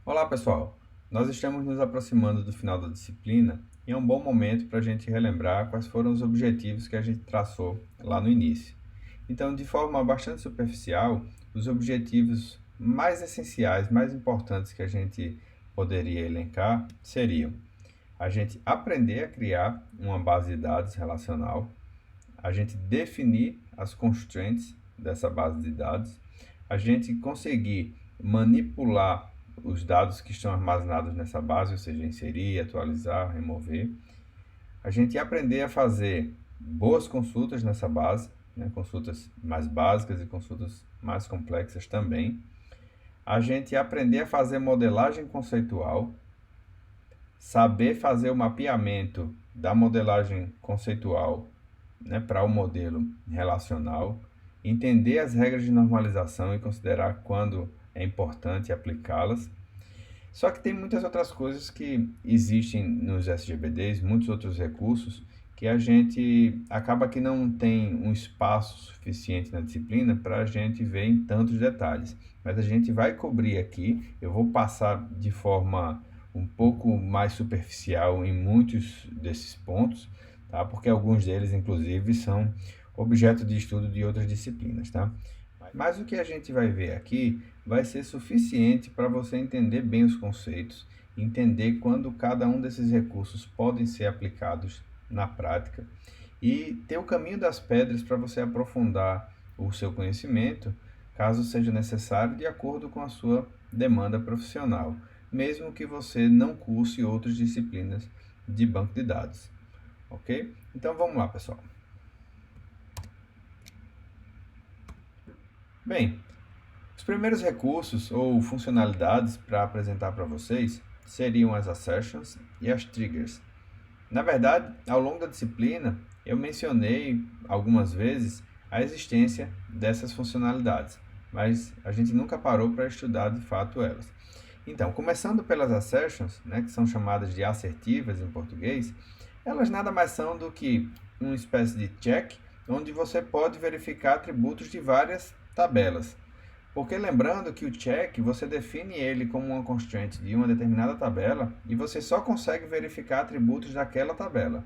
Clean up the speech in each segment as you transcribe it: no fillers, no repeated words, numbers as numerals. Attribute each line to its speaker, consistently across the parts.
Speaker 1: Olá pessoal, nós estamos nos aproximando do final da disciplina e é um bom momento para a gente relembrar quais foram os objetivos que a gente traçou lá no início. Então, de forma bastante superficial, os objetivos mais essenciais, mais importantes que a gente poderia elencar seriam a gente aprender a criar uma base de dados relacional, a gente definir as constraints dessa base de dados, a gente conseguir manipular os dados que estão armazenados nessa base, ou seja, inserir, atualizar, remover. A gente aprender a fazer boas consultas nessa base, né, consultas mais básicas e consultas mais complexas também. A gente aprender a fazer modelagem conceitual, saber fazer o mapeamento da modelagem conceitual, né, para o modelo relacional, entender as regras de normalização e considerar quando é importante aplicá-las. Só que tem muitas outras coisas que existem nos SGBDs, muitos outros recursos, que a gente acaba que não tem um espaço suficiente na disciplina para a gente ver em tantos detalhes. Mas a gente vai cobrir aqui, eu vou passar de forma um pouco mais superficial em muitos desses pontos, tá? Porque alguns deles, inclusive, são objeto de estudo de outras disciplinas, tá? Mas o que a gente vai ver aqui vai ser suficiente para você entender bem os conceitos, entender quando cada um desses recursos podem ser aplicados na prática e ter o caminho das pedras para você aprofundar o seu conhecimento, caso seja necessário, de acordo com a sua demanda profissional, mesmo que você não curse outras disciplinas de banco de dados. Ok? Então vamos lá, pessoal. Bem, os primeiros recursos ou funcionalidades para apresentar para vocês seriam as assertions e as triggers. Na verdade, ao longo da disciplina, eu mencionei algumas vezes a existência dessas funcionalidades, mas a gente nunca parou para estudar de fato elas. Então, começando pelas assertions, né, que são chamadas de assertivas em português, elas nada mais são do que uma espécie de check, onde você pode verificar atributos de várias tabelas. Porque lembrando que o check, você define ele como uma constraint de uma determinada tabela e você só consegue verificar atributos daquela tabela.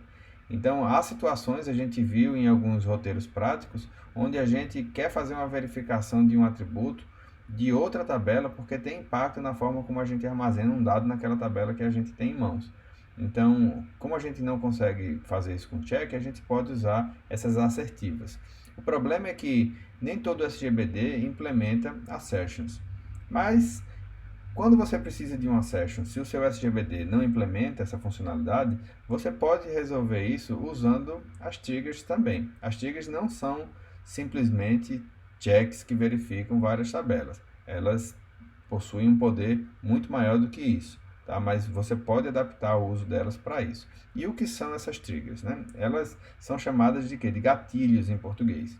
Speaker 1: Então, há situações, a gente viu em alguns roteiros práticos, onde a gente quer fazer uma verificação de um atributo de outra tabela, porque tem impacto na forma como a gente armazena um dado naquela tabela que a gente tem em mãos. Então, como a gente não consegue fazer isso com check, a gente pode usar essas assertivas. O problema é que nem todo SGBD implementa assertions. Mas, quando você precisa de uma assertion, se o seu SGBD não implementa essa funcionalidade, você pode resolver isso usando as triggers também. As triggers não são simplesmente checks que verificam várias tabelas. Elas possuem um poder muito maior do que isso. Tá? Mas você pode adaptar o uso delas para isso. E o que são essas triggers? Né? Elas são chamadas de quê? De gatilhos em português.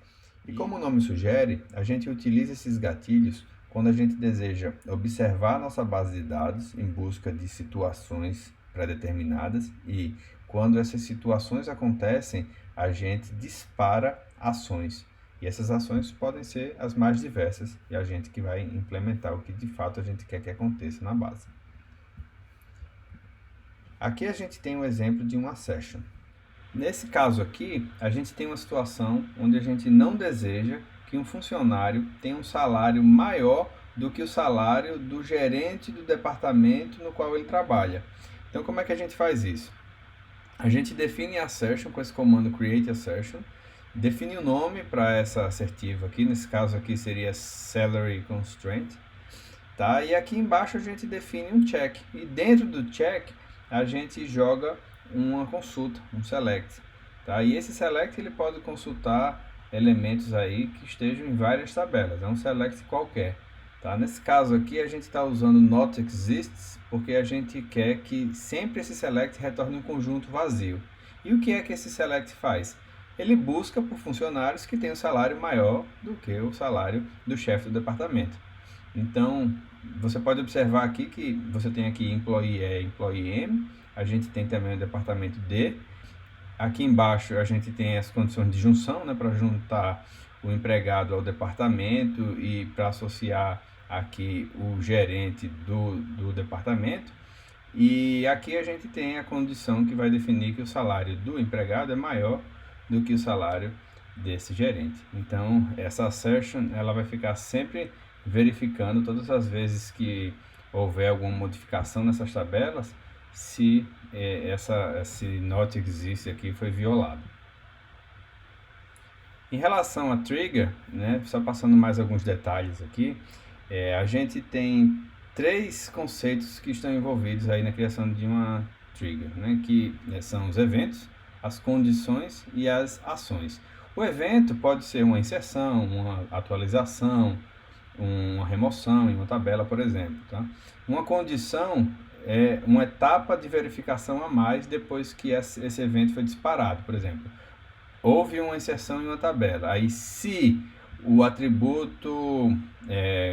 Speaker 1: E como o nome sugere, a gente utiliza esses gatilhos quando a gente deseja observar nossa base de dados em busca de situações pré-determinadas e quando essas situações acontecem, a gente dispara ações. E essas ações podem ser as mais diversas e a gente que vai implementar o que de fato a gente quer que aconteça na base. Aqui a gente tem um exemplo de uma session. Nesse caso aqui, a gente tem uma situação onde a gente não deseja que um funcionário tenha um salário maior do que o salário do gerente do departamento no qual ele trabalha. Então, como é que a gente faz isso? A gente define a assertion com esse comando create assertion, define o nome para essa assertiva aqui, nesse caso aqui seria salary constraint, tá? E aqui embaixo a gente define um check, e dentro do check a gente joga uma consulta, um select, tá? E esse select ele pode consultar elementos aí que estejam em várias tabelas, é um select qualquer, tá? Nesse caso aqui a gente está usando not exists porque a gente quer que sempre esse select retorne um conjunto vazio. E o que é que esse select faz? Ele busca por funcionários que têm um salário maior do que o salário do chefe do departamento. Então, você pode observar aqui que você tem aqui employee E, employee M, a gente tem também o departamento D. Aqui embaixo a gente tem as condições de junção, né, para juntar o empregado ao departamento e para associar aqui o gerente do departamento, e aqui a gente tem a condição que vai definir que o salário do empregado é maior do que o salário desse gerente. Então, essa assertion ela vai ficar sempre verificando todas as vezes que houver alguma modificação nessas tabelas, se esse not existe aqui foi violado. Em relação a trigger, né, só passando mais alguns detalhes aqui, a gente tem 3 conceitos que estão envolvidos aí na criação de uma trigger, né, que são os eventos, as condições e as ações. O evento pode ser uma inserção, uma atualização, uma remoção em uma tabela, por exemplo. Tá? Uma condição é uma etapa de verificação a mais depois que esse evento foi disparado, por exemplo. Houve uma inserção em uma tabela, aí se o atributo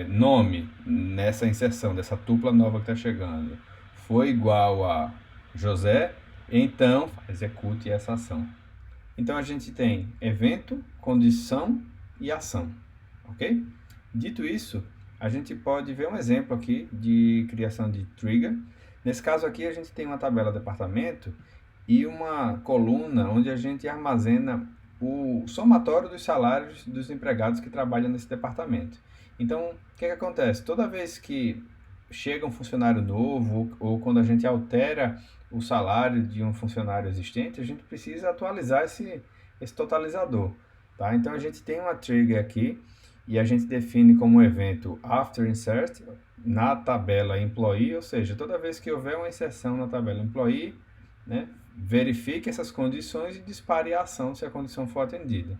Speaker 1: nome nessa inserção, dessa tupla nova que está chegando, foi igual a José, então execute essa ação. Então a gente tem evento, condição e ação, ok? Dito isso, a gente pode ver um exemplo aqui de criação de trigger. Nesse caso aqui a gente tem uma tabela departamento e uma coluna onde a gente armazena o somatório dos salários dos empregados que trabalham nesse departamento. Então, o que acontece? Toda vez que chega um funcionário novo ou quando a gente altera o salário de um funcionário existente, a gente precisa atualizar esse totalizador. Tá? Então, a gente tem uma trigger aqui e a gente define como evento after insert na tabela employee, ou seja, toda vez que houver uma inserção na tabela employee, né, verifique essas condições e dispare a ação se a condição for atendida.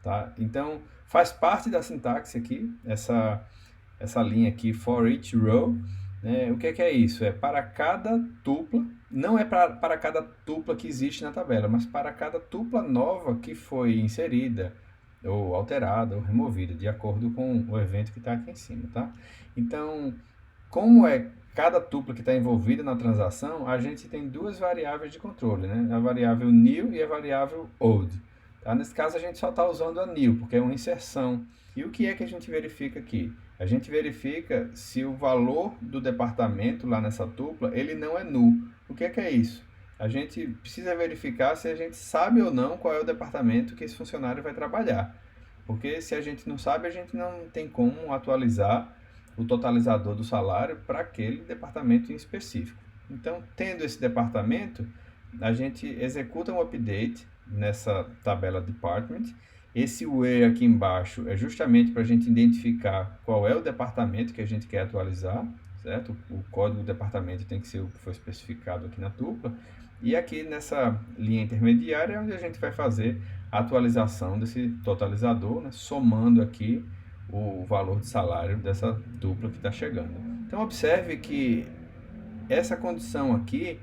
Speaker 1: Tá? Então, faz parte da sintaxe aqui, essa linha aqui, for each row. Né? O que é isso? É para cada tupla, não é para cada tupla que existe na tabela, mas para cada tupla nova que foi inserida, ou alterada, ou removida, de acordo com o evento que está aqui em cima. Tá? Então, como é cada tupla que está envolvida na transação, a gente tem 2 variáveis de controle, né? A variável new e a variável old. Tá? Nesse caso, a gente só está usando a new, porque é uma inserção. E o que é que a gente verifica aqui? A gente verifica se o valor do departamento lá nessa tupla, ele não é null. O que é isso? A gente precisa verificar se a gente sabe ou não qual é o departamento que esse funcionário vai trabalhar. Porque se a gente não sabe, a gente não tem como atualizar o totalizador do salário para aquele departamento em específico. Então, tendo esse departamento, a gente executa um update nessa tabela department. Esse where aqui embaixo é justamente para a gente identificar qual é o departamento que a gente quer atualizar, certo? O código do departamento tem que ser o que foi especificado aqui na tupla. E aqui nessa linha intermediária é onde a gente vai fazer a atualização desse totalizador, né? Somando aqui o valor de salário dessa dupla que está chegando. Então, observe que essa condição aqui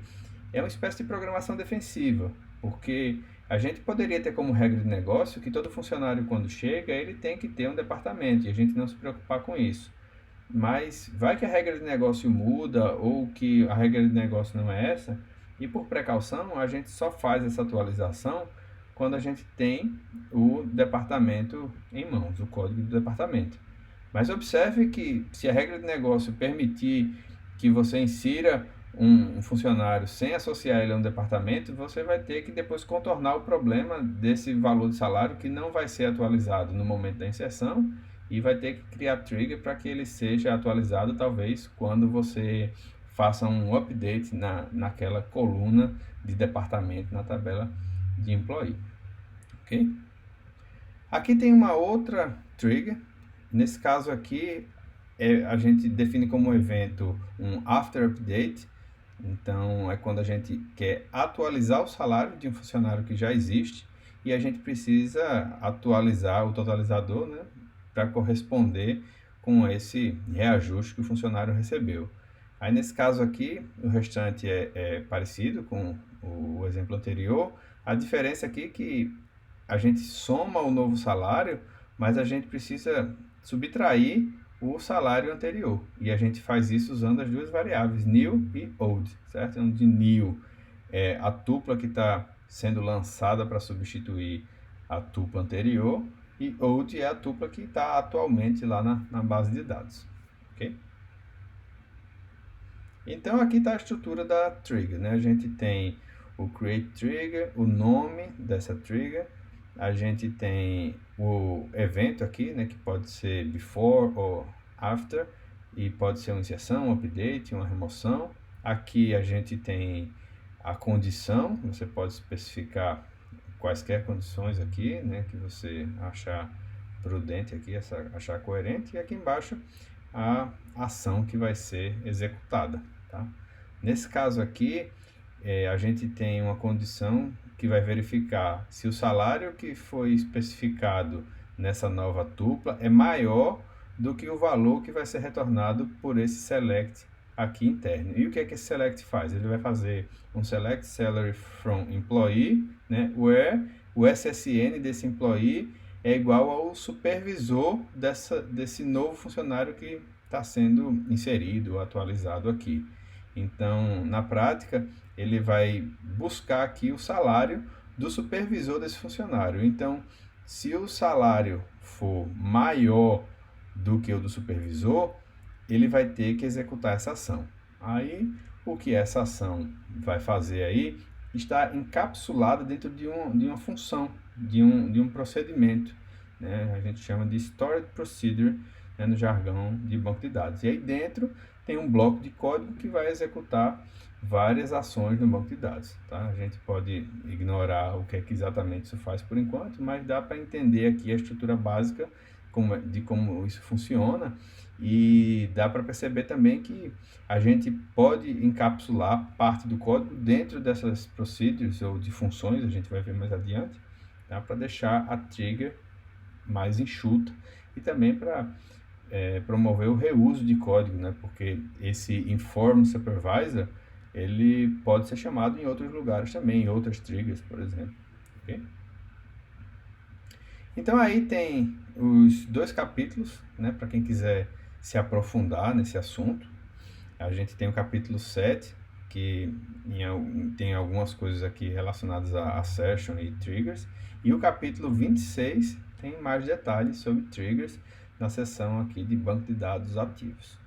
Speaker 1: é uma espécie de programação defensiva, porque a gente poderia ter como regra de negócio que todo funcionário, quando chega, ele tem que ter um departamento e a gente não se preocupar com isso. Mas vai que a regra de negócio muda ou que a regra de negócio não é essa, e por precaução a gente só faz essa atualização quando a gente tem o departamento em mãos, o código do departamento. Mas observe que se a regra de negócio permitir que você insira um funcionário sem associar ele a um departamento, você vai ter que depois contornar o problema desse valor de salário que não vai ser atualizado no momento da inserção e vai ter que criar trigger para que ele seja atualizado talvez quando você faça um update naquela coluna de departamento na tabela de employee. Ok? Aqui tem uma outra trigger. Nesse caso aqui, a gente define como evento um after update. Então, é quando a gente quer atualizar o salário de um funcionário que já existe e a gente precisa atualizar o totalizador, né, para corresponder com esse reajuste que o funcionário recebeu. Aí, nesse caso aqui, o restante é parecido com o exemplo anterior. A diferença aqui é que a gente soma o novo salário, mas a gente precisa subtrair o salário anterior. E a gente faz isso usando as 2 variáveis, new e old, certo? Onde new é a tupla que está sendo lançada para substituir a tupla anterior e old é a tupla que está atualmente lá na base de dados. ok? Então aqui está a estrutura da trigger, né? A gente tem o create trigger, o nome dessa trigger, a gente tem o evento aqui, né? Que pode ser before ou after, e pode ser uma inserção, um update, uma remoção. Aqui a gente tem a condição, você pode especificar quaisquer condições aqui, né? Que você achar prudente aqui, achar coerente, e aqui embaixo a ação que vai ser executada. Tá? Nesse caso aqui, a gente tem uma condição que vai verificar se o salário que foi especificado nessa nova tupla é maior do que o valor que vai ser retornado por esse select aqui interno. E o que é que esse select faz? Ele vai fazer um select salary from employee, né, where o SSN desse employee é igual ao supervisor desse novo funcionário que está sendo inserido, atualizado aqui. Então, na prática, ele vai buscar aqui o salário do supervisor desse funcionário. Então, se o salário for maior do que o do supervisor, ele vai ter que executar essa ação. Aí, o que essa ação vai fazer aí está encapsulada dentro de uma função, de um procedimento, né? A gente chama de Stored Procedure, né, no jargão de banco de dados. E aí dentro tem um bloco de código que vai executar várias ações no banco de dados. Tá? A gente pode ignorar o que é que exatamente isso faz por enquanto, mas dá para entender aqui a estrutura básica de como isso funciona, e dá para perceber também que a gente pode encapsular parte do código dentro dessas procedures ou de funções, a gente vai ver mais adiante, tá? Para deixar a trigger mais enxuta e também para promover o reuso de código, né? Porque esse inform supervisor ele pode ser chamado em outros lugares também, em outras triggers, por exemplo. Okay? Então aí tem os dois capítulos, né? Para quem quiser se aprofundar nesse assunto. A gente tem o capítulo 7, que tem algumas coisas aqui relacionadas a assertion e triggers, e o capítulo 26 tem mais detalhes sobre triggers na seção aqui de banco de dados ativos.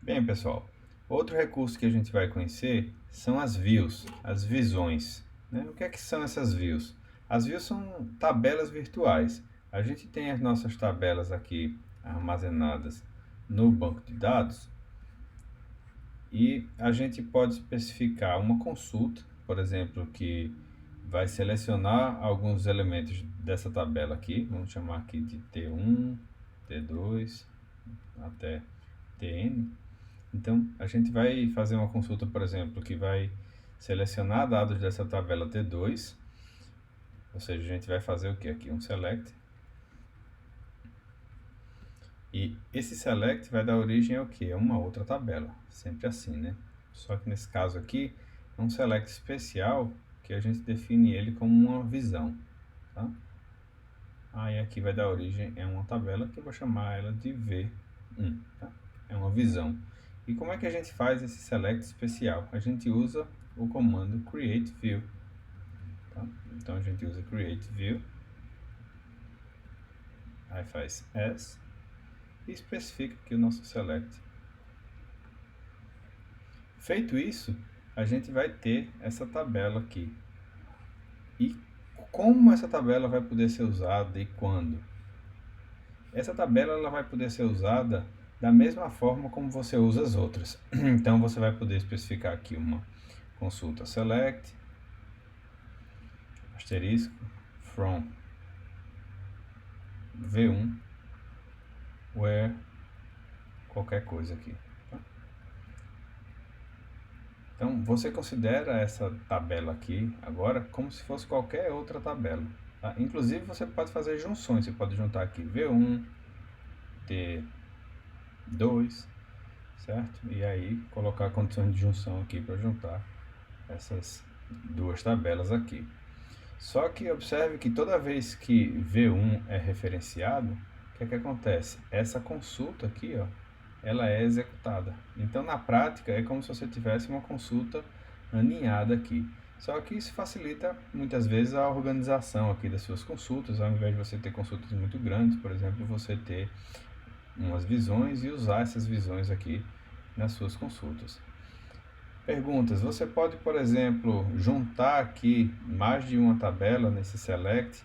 Speaker 1: Bem, pessoal, outro recurso que a gente vai conhecer são as views, as visões. Né? O que é que são essas views? As views são tabelas virtuais. A gente tem as nossas tabelas aqui armazenadas no banco de dados, e a gente pode especificar uma consulta, por exemplo, que vai selecionar alguns elementos dessa tabela aqui, vamos chamar aqui de T1, T2, até Tn. Então, a gente vai fazer uma consulta, por exemplo, que vai selecionar dados dessa tabela T2, ou seja, a gente vai fazer o que aqui? Um select. E esse select vai dar origem ao que? A uma outra tabela, sempre assim, né? Só que nesse caso aqui, é um select especial que a gente define ele como uma visão, tá? Aí aqui vai dar origem a uma tabela que eu vou chamar ela de V1, tá? É uma visão. E como é que a gente faz esse select especial? A gente usa o comando create view, tá? Então a gente usa create view, aí faz as, e especifica aqui o nosso select. Feito isso, a gente vai ter essa tabela aqui. E como essa tabela vai poder ser usada e quando? Essa tabela ela vai poder ser usada da mesma forma como você usa as outras. Então você vai poder especificar aqui uma consulta select, asterisco, from V1, where, qualquer coisa aqui. Tá? Então você considera essa tabela aqui agora como se fosse qualquer outra tabela. Tá? Inclusive você pode fazer junções, você pode juntar aqui V1, T2, certo? E aí colocar condições de junção aqui para juntar essas duas tabelas aqui. Só que observe que toda vez que V1 é referenciado, o que é que acontece? Essa consulta aqui, ó, ela é executada. Então, na prática, é como se você tivesse uma consulta aninhada aqui. Só que isso facilita, muitas vezes, a organização aqui das suas consultas. Ao invés de você ter consultas muito grandes, por exemplo, você ter umas visões e usar essas visões aqui nas suas consultas. Perguntas. Você pode, por exemplo, juntar aqui mais de uma tabela nesse select,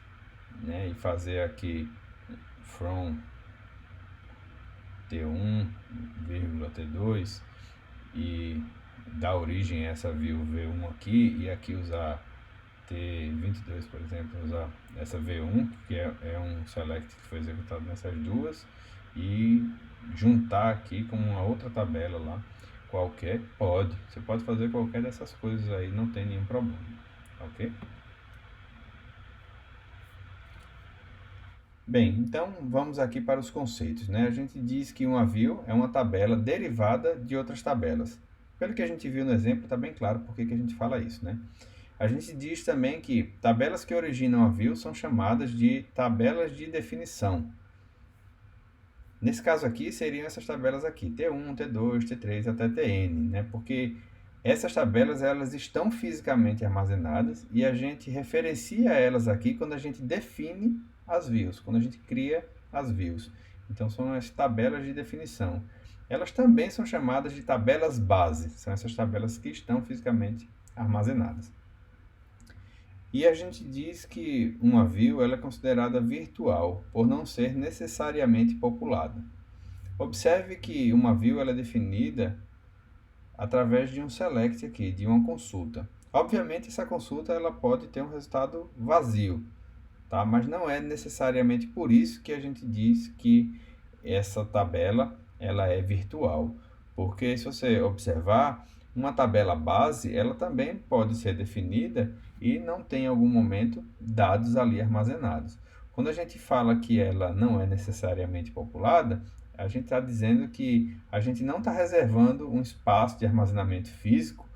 Speaker 1: né, e fazer aqui from T1, T2 e dar origem a essa view V1 aqui e aqui usar T22, por exemplo, usar essa V1, que é um select que foi executado nessas duas, e juntar aqui com uma outra tabela lá, qualquer, pode. Você pode fazer qualquer dessas coisas aí, não tem nenhum problema, ok? Bem, então vamos aqui para os conceitos, né? A gente diz que uma view é uma tabela derivada de outras tabelas. Pelo que a gente viu no exemplo, está bem claro por que a gente fala isso, né? A gente diz também que tabelas que originam a view são chamadas de tabelas de definição. Nesse caso aqui, seriam essas tabelas aqui, T1, T2, T3 até Tn, né? Porque essas tabelas elas estão fisicamente armazenadas e a gente referencia elas aqui quando a gente define as views, quando a gente cria as views. Então, são as tabelas de definição. Elas também são chamadas de tabelas base, são essas tabelas que estão fisicamente armazenadas. E a gente diz que uma view ela é considerada virtual, por não ser necessariamente populada. Observe que uma view ela é definida através de um select aqui, de uma consulta. Obviamente, essa consulta ela pode ter um resultado vazio, tá? Mas não é necessariamente por isso que a gente diz que essa tabela ela é virtual. Porque se você observar, uma tabela base, ela também pode ser definida e não tem em algum momento dados ali armazenados. Quando a gente fala que ela não é necessariamente populada, a gente está dizendo que a gente não está reservando um espaço de armazenamento físico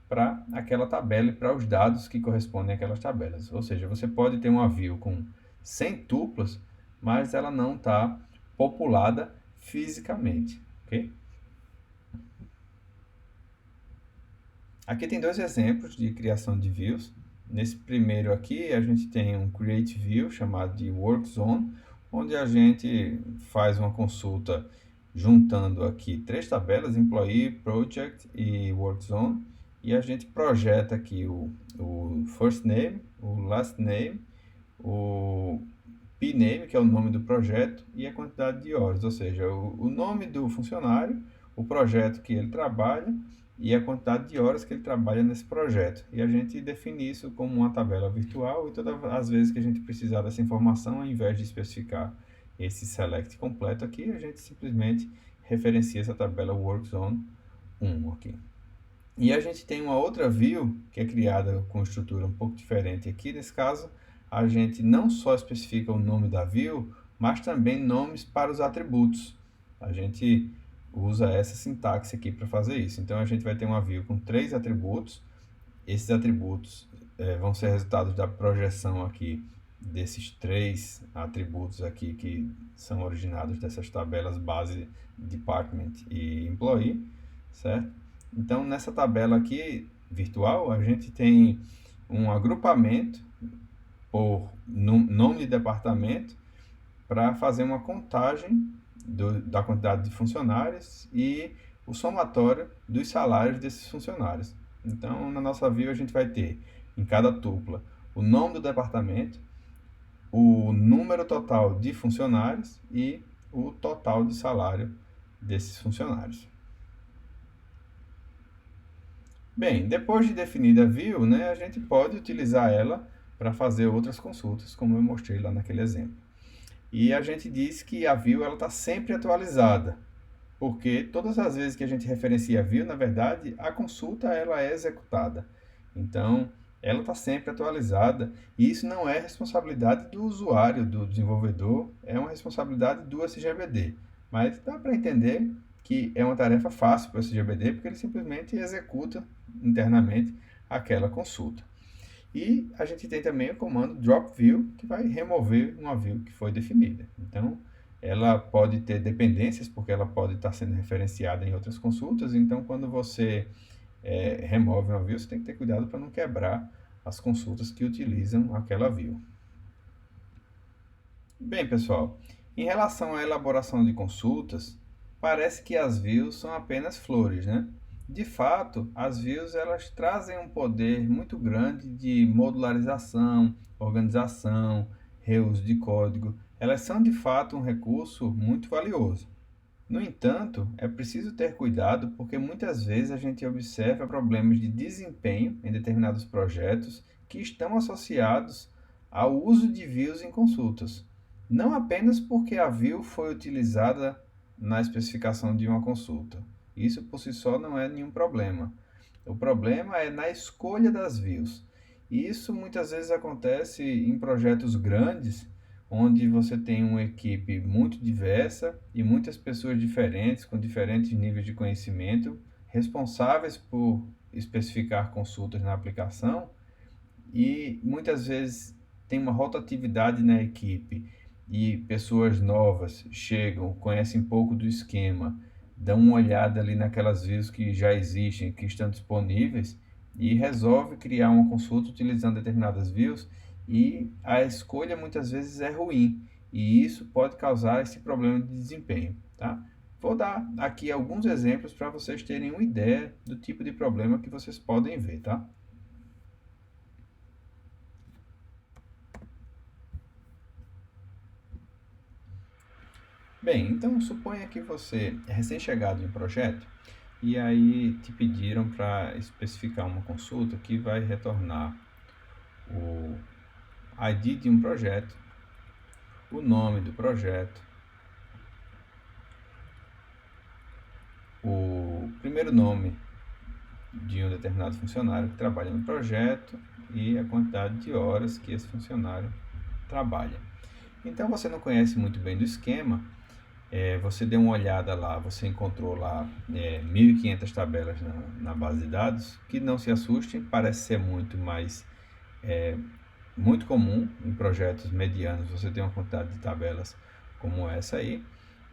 Speaker 1: para aquela tabela e para os dados que correspondem àquelas tabelas. Ou seja, você pode ter uma view com 100 tuplas, mas ela não está populada fisicamente, ok? Aqui tem dois exemplos de criação de views. Nesse primeiro aqui, a gente tem um Create View chamado de Work Zone, onde a gente faz uma consulta juntando aqui três tabelas, Employee, Project e Work Zone, e a gente projeta aqui o First Name, o Last Name, o P-Name, que é o nome do projeto, e a quantidade de horas, ou seja, o nome do funcionário, o projeto que ele trabalha, e a quantidade de horas que ele trabalha nesse projeto. E a gente define isso como uma tabela virtual e todas as vezes que a gente precisar dessa informação, ao invés de especificar esse select completo aqui, a gente simplesmente referencia essa tabela WorkZone 1 aqui. E a gente tem uma outra view que é criada com estrutura um pouco diferente aqui. Nesse caso, a gente não só especifica o nome da view, mas também nomes para os atributos. A gente usa essa sintaxe aqui para fazer isso. Então, a gente vai ter uma view com 3 atributos. Esses atributos vão ser resultados da projeção aqui desses 3 atributos aqui que são originados dessas tabelas base, department e employee, certo? Então, nessa tabela aqui virtual, a gente tem um agrupamento por nome de departamento para fazer uma contagem da quantidade de funcionários e o somatório dos salários desses funcionários. Então, na nossa view, a gente vai ter em cada tupla o nome do departamento, o número total de funcionários e o total de salário desses funcionários. Bem, depois de definida a view, né, a gente pode utilizar ela para fazer outras consultas, como eu mostrei lá naquele exemplo. E a gente diz que a view está sempre atualizada, porque todas as vezes que a gente referencia a view, na verdade, a consulta ela é executada. Então, ela está sempre atualizada e isso não é responsabilidade do usuário, do desenvolvedor, é uma responsabilidade do SGBD. Mas dá para entender que é uma tarefa fácil para o SGBD, porque ele simplesmente executa internamente aquela consulta. E a gente tem também o comando drop view, que vai remover uma view que foi definida. Então, ela pode ter dependências, porque ela pode estar sendo referenciada em outras consultas. Então, quando você remove uma view, você tem que ter cuidado para não quebrar as consultas que utilizam aquela view. Bem, pessoal, Em relação à elaboração de consultas, parece que as views são apenas flores, né? De fato, as views elas trazem um poder muito grande de modularização, organização, reuso de código. Elas são de fato um recurso muito valioso. No entanto, é preciso ter cuidado porque muitas vezes a gente observa problemas de desempenho em determinados projetos que estão associados ao uso de views em consultas. Não apenas porque a view foi utilizada na especificação de uma consulta. Isso por si só não é nenhum problema. O problema é na escolha das views. E isso muitas vezes acontece em projetos grandes onde você tem uma equipe muito diversa e muitas pessoas diferentes, com diferentes níveis de conhecimento, responsáveis por especificar consultas na aplicação, e muitas vezes tem uma rotatividade na equipe e pessoas novas chegam, conhecem pouco do esquema, dão uma olhada ali naquelas views que já existem, que estão disponíveis e resolve criar uma consulta utilizando determinadas views e a escolha muitas vezes é ruim e isso pode causar esse problema de desempenho, tá? Vou dar aqui alguns exemplos para vocês terem uma ideia do tipo de problema que vocês podem ver, tá? Bem, então suponha que você é recém-chegado em um projeto e aí te pediram para especificar uma consulta que vai retornar o ID de um projeto, o nome do projeto, o primeiro nome de um determinado funcionário que trabalha no projeto e a quantidade de horas que esse funcionário trabalha. Então você não conhece muito bem do esquema, você deu uma olhada lá, você encontrou lá 1.500 tabelas na base de dados, que não se assustem, parece ser muito, mas é muito comum em projetos medianos você ter uma quantidade de tabelas como essa aí.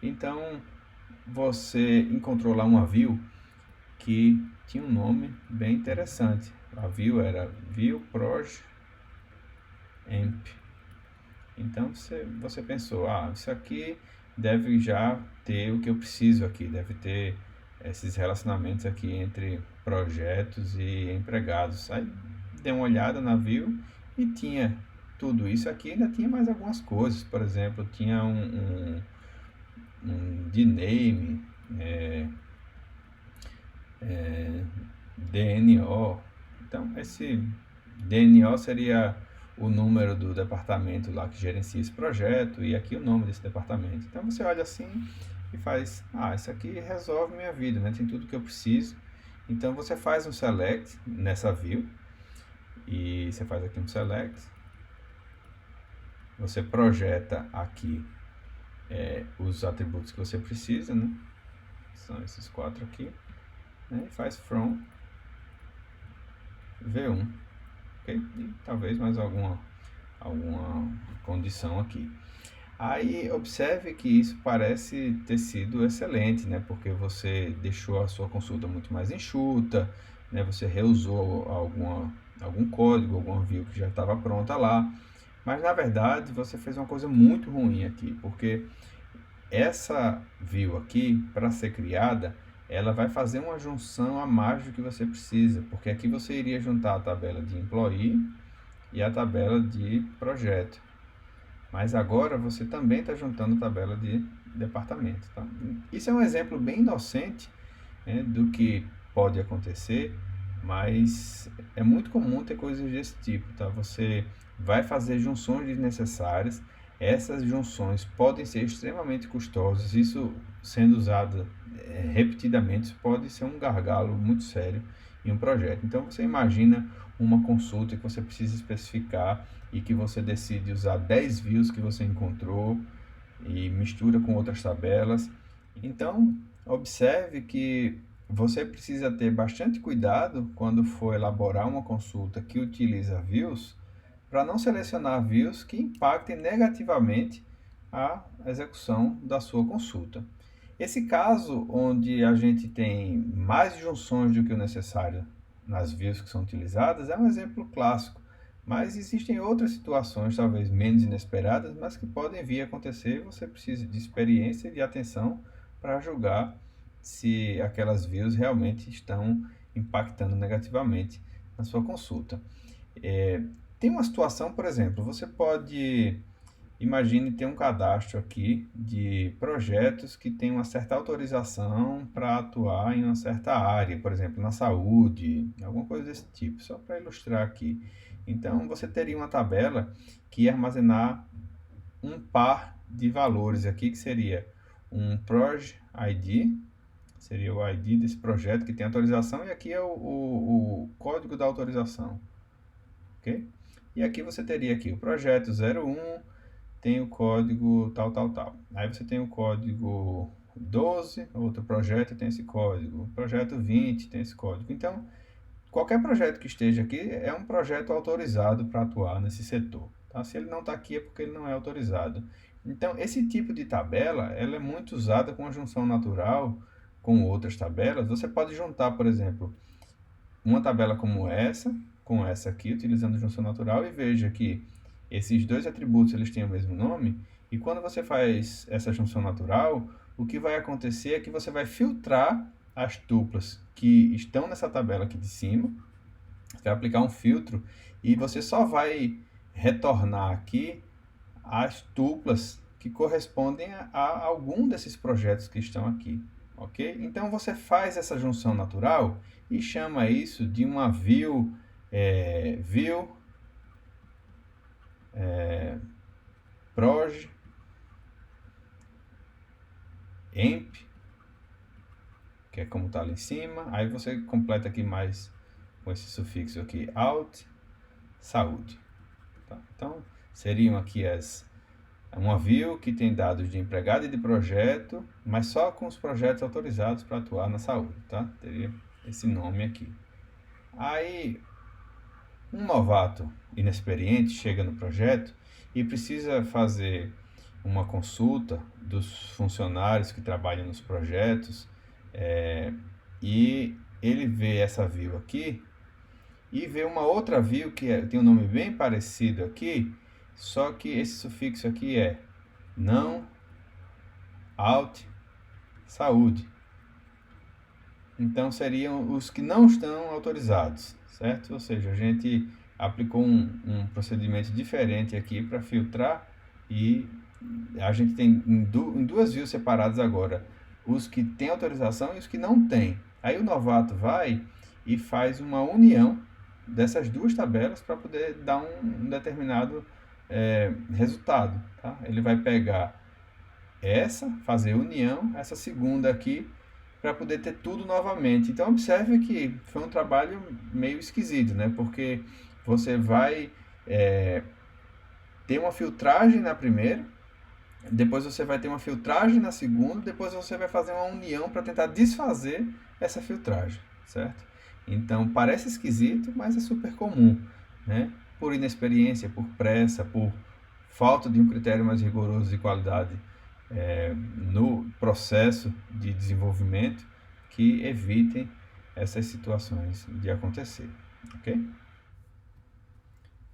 Speaker 1: Então você encontrou lá uma view que tinha um nome bem interessante. A view era View Proj Amp. Então você pensou, isso aqui deve já ter o que eu preciso aqui, deve ter esses relacionamentos aqui entre projetos e empregados. Aí dei uma olhada na view e tinha tudo isso aqui, ainda tinha mais algumas coisas, por exemplo, tinha um DNAME, DNO. Então, esse DNO seria o número do departamento lá que gerencia esse projeto e aqui o nome desse departamento. Então, você olha assim e faz, isso aqui resolve minha vida, né? Tem tudo que eu preciso. Então, você faz um select nessa view e você faz aqui um select. Você projeta aqui os atributos que você precisa, né? São esses 4 aqui. Né? E faz from V1, ok? E talvez mais alguma condição aqui. Aí observe que isso parece ter sido excelente, né? Porque você deixou a sua consulta muito mais enxuta, né? Você reusou algum código, alguma view que já estava pronta lá. Mas na verdade você fez uma coisa muito ruim aqui, porque essa view aqui, para ser criada, ela vai fazer uma junção a mais do que você precisa, porque aqui você iria juntar a tabela de employee e a tabela de projeto. Mas agora você também está juntando a tabela de departamento. Tá? Isso é um exemplo bem inocente, né, do que pode acontecer, mas é muito comum ter coisas desse tipo. Tá? Você vai fazer junções desnecessárias. Essas junções podem ser extremamente custosas. Isso sendo usado repetidamente pode ser um gargalo muito sério em um projeto. Então você imagina uma consulta que você precisa especificar e que você decide usar 10 views que você encontrou e mistura com outras tabelas. Então observe que você precisa ter bastante cuidado quando for elaborar uma consulta que utiliza views, para não selecionar views que impactem negativamente a execução da sua consulta. Esse caso onde a gente tem mais junções do que o necessário nas views que são utilizadas é um exemplo clássico, Mas existem outras situações, talvez menos inesperadas, mas que podem vir a acontecer e você precisa de experiência e de atenção para julgar se aquelas views realmente estão impactando negativamente na sua consulta. Tem uma situação, por exemplo, você pode, imagine ter um cadastro aqui de projetos que têm uma certa autorização para atuar em uma certa área, por exemplo, na saúde, alguma coisa desse tipo, só para ilustrar aqui. Então, você teria uma tabela que ia armazenar um par de valores aqui, que seria um Proj ID, seria o ID desse projeto que tem autorização, e aqui é o código da autorização, ok? E aqui você teria aqui o projeto 01, tem o código tal, tal, tal. Aí você tem o código 12, outro projeto tem esse código, projeto 20 tem esse código. Então, qualquer projeto que esteja aqui é um projeto autorizado para atuar nesse setor. Tá? Se ele não está aqui é porque ele não é autorizado. Então, esse tipo de tabela, ela é muito usada com a junção natural com outras tabelas. Você pode juntar, por exemplo, uma tabela como essa, com essa aqui, utilizando junção natural, e veja que esses dois atributos eles têm o mesmo nome, e quando você faz essa junção natural, o que vai acontecer é que você vai filtrar as tuplas que estão nessa tabela aqui de cima, você vai aplicar um filtro, e você só vai retornar aqui as tuplas que correspondem a algum desses projetos que estão aqui, ok? Então você faz essa junção natural e chama isso de uma view, proj, emp, que é como está ali em cima. Aí você completa aqui mais com esse sufixo aqui, alt, saúde. Tá? Então, seriam aqui uma view que tem dados de empregado e de projeto, mas só com os projetos autorizados para atuar na saúde, tá? Teria esse nome aqui. Aí, um novato inexperiente chega no projeto e precisa fazer uma consulta dos funcionários que trabalham nos projetos, e ele vê essa view aqui e vê uma outra view que tem um nome bem parecido aqui, só que esse sufixo aqui é não, alt, saúde. Então seriam os que não estão autorizados, certo? Ou seja, a gente aplicou um procedimento diferente aqui para filtrar, e a gente tem em duas views separadas agora, os que têm autorização e os que não têm. Aí o novato vai e faz uma união dessas duas tabelas para poder dar um determinado resultado. Tá? Ele vai pegar fazer união, essa segunda aqui, para poder ter tudo novamente. Então observe que foi um trabalho meio esquisito, né? Porque você vai ter uma filtragem na primeira, depois você vai ter uma filtragem na segunda, depois você vai fazer uma união para tentar desfazer essa filtragem, certo? Então parece esquisito, mas é super comum, né? Por inexperiência, por pressa, por falta de um critério mais rigoroso de qualidade no processo de desenvolvimento, que evitem essas situações de acontecer, ok?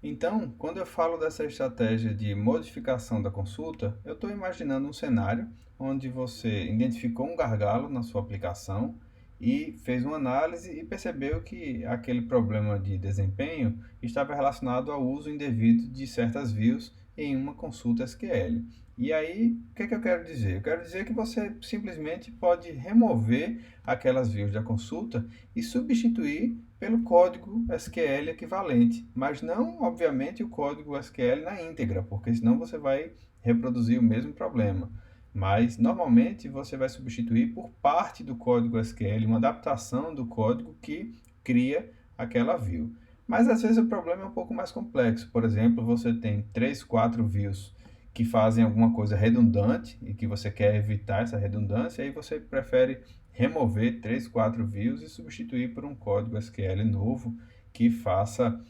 Speaker 1: Então, quando eu falo dessa estratégia de modificação da consulta, eu estou imaginando um cenário onde você identificou um gargalo na sua aplicação e fez uma análise e percebeu que aquele problema de desempenho estava relacionado ao uso indevido de certas views em uma consulta SQL. E aí, o que eu quero dizer? Eu quero dizer que você simplesmente pode remover aquelas views da consulta e substituir pelo código SQL equivalente, mas não, obviamente, o código SQL na íntegra, porque senão você vai reproduzir o mesmo problema. Mas, normalmente, você vai substituir por parte do código SQL, uma adaptação do código que cria aquela view. Mas, às vezes, o problema é um pouco mais complexo. Por exemplo, você tem 3, 4 views que fazem alguma coisa redundante e que você quer evitar essa redundância, aí você prefere remover 3, 4 views e substituir por um código SQL novo que faça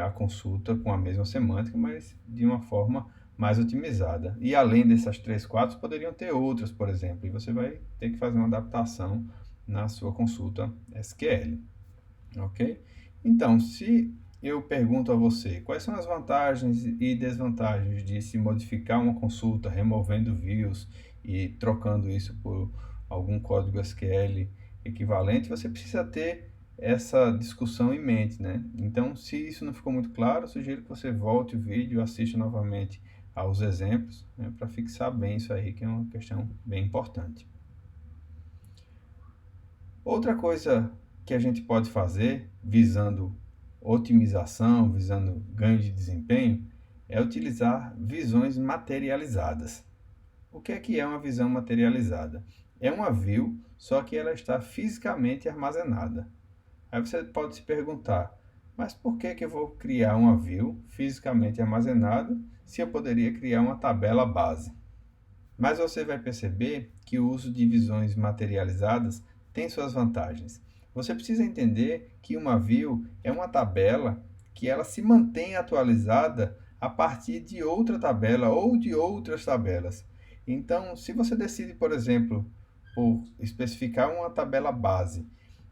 Speaker 1: a consulta com a mesma semântica, mas de uma forma mais otimizada. E além dessas 3, 4, poderiam ter outras, por exemplo, e você vai ter que fazer uma adaptação na sua consulta SQL, ok? Então, se eu pergunto a você, quais são as vantagens e desvantagens de se modificar uma consulta, removendo views e trocando isso por algum código SQL equivalente, você precisa ter essa discussão em mente, né? Então, se isso não ficou muito claro, eu sugiro que você volte o vídeo e assista novamente aos exemplos, né, para fixar bem isso aí, que é uma questão bem importante. Outra coisa que a gente pode fazer, visando otimização, visando ganho de desempenho, é utilizar visões materializadas. O que é uma visão materializada? É uma view, só que ela está fisicamente armazenada. Aí você pode se perguntar, mas por que eu vou criar uma view fisicamente armazenada se eu poderia criar uma tabela base? Mas você vai perceber que o uso de visões materializadas tem suas vantagens. Você precisa entender que uma view é uma tabela que ela se mantém atualizada a partir de outra tabela ou de outras tabelas. Então, se você decide, por exemplo, por especificar uma tabela base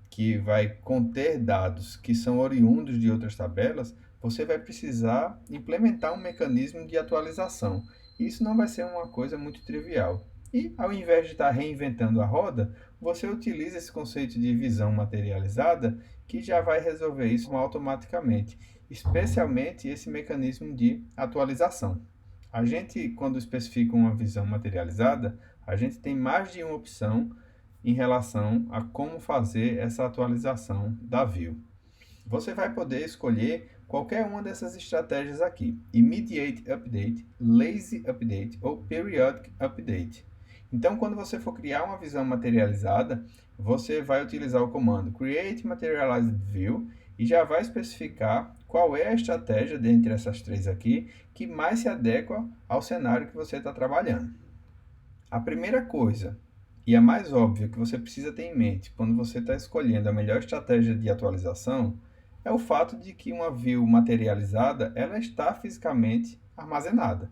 Speaker 1: que vai conter dados que são oriundos de outras tabelas, você vai precisar implementar um mecanismo de atualização. Isso não vai ser uma coisa muito trivial. E, ao invés de estar reinventando a roda, você utiliza esse conceito de visão materializada que já vai resolver isso automaticamente, especialmente esse mecanismo de atualização. A gente, quando especifica uma visão materializada, a gente tem mais de uma opção em relação a como fazer essa atualização da view. Você vai poder escolher qualquer uma dessas estratégias aqui: Immediate Update, Lazy Update ou Periodic Update. Então, quando você for criar uma visão materializada, você vai utilizar o comando Create Materialized View e já vai especificar qual é a estratégia dentre essas três aqui que mais se adequa ao cenário que você está trabalhando. A primeira coisa e a mais óbvia que você precisa ter em mente quando você está escolhendo a melhor estratégia de atualização é o fato de que uma view materializada ela está fisicamente armazenada.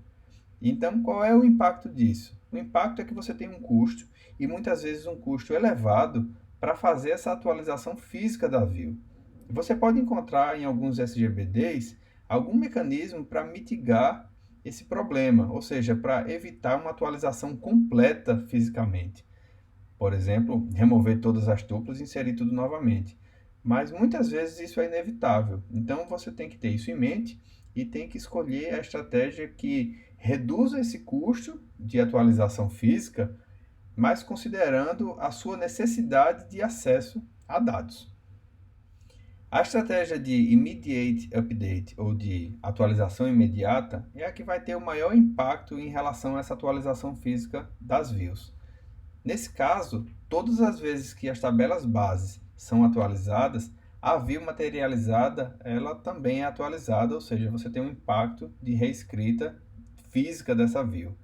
Speaker 1: Então, qual é o impacto disso? O impacto é que você tem um custo, e muitas vezes um custo elevado, para fazer essa atualização física da view. Você pode encontrar em alguns SGBDs algum mecanismo para mitigar esse problema, ou seja, para evitar uma atualização completa fisicamente. Por exemplo, remover todas as tuplas e inserir tudo novamente. Mas muitas vezes isso é inevitável. Então você tem que ter isso em mente e tem que escolher a estratégia que reduza esse custo de atualização física, mas considerando a sua necessidade de acesso a dados. A estratégia de Immediate Update ou de atualização imediata é a que vai ter o maior impacto em relação a essa atualização física das views. Nesse caso, todas as vezes que as tabelas bases são atualizadas, a view materializada ela também é atualizada, ou seja, você tem um impacto de reescrita física dessa view.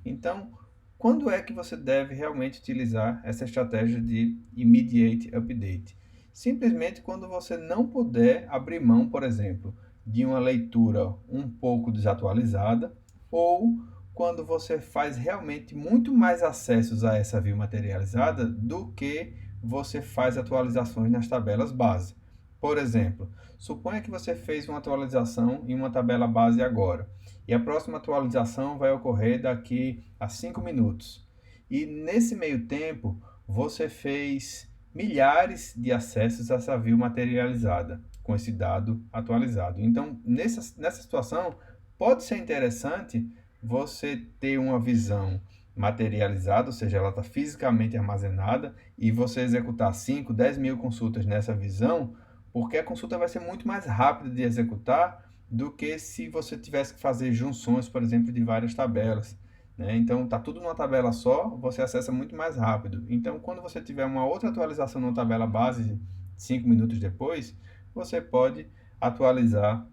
Speaker 1: Então, quando é que você deve realmente utilizar essa estratégia de Immediate Update? Simplesmente quando você não puder abrir mão, por exemplo, de uma leitura um pouco desatualizada ou quando você faz realmente muito mais acessos a essa view materializada do que você faz atualizações nas tabelas base. Por exemplo, suponha que você fez uma atualização em uma tabela base agora, e a próxima atualização vai ocorrer daqui a 5 minutos. E nesse meio tempo, você fez milhares de acessos a essa view materializada, com esse dado atualizado. Então, nessa situação, pode ser interessante você ter uma visão materializada, ou seja, ela está fisicamente armazenada, e você executar 5, 10 mil consultas nessa visão, porque a consulta vai ser muito mais rápida de executar do que se você tivesse que fazer junções, por exemplo, de várias tabelas. Né? Então, está tudo numa tabela só, você acessa muito mais rápido. Então, quando você tiver uma outra atualização numa tabela base, 5 minutos depois, você pode atualizar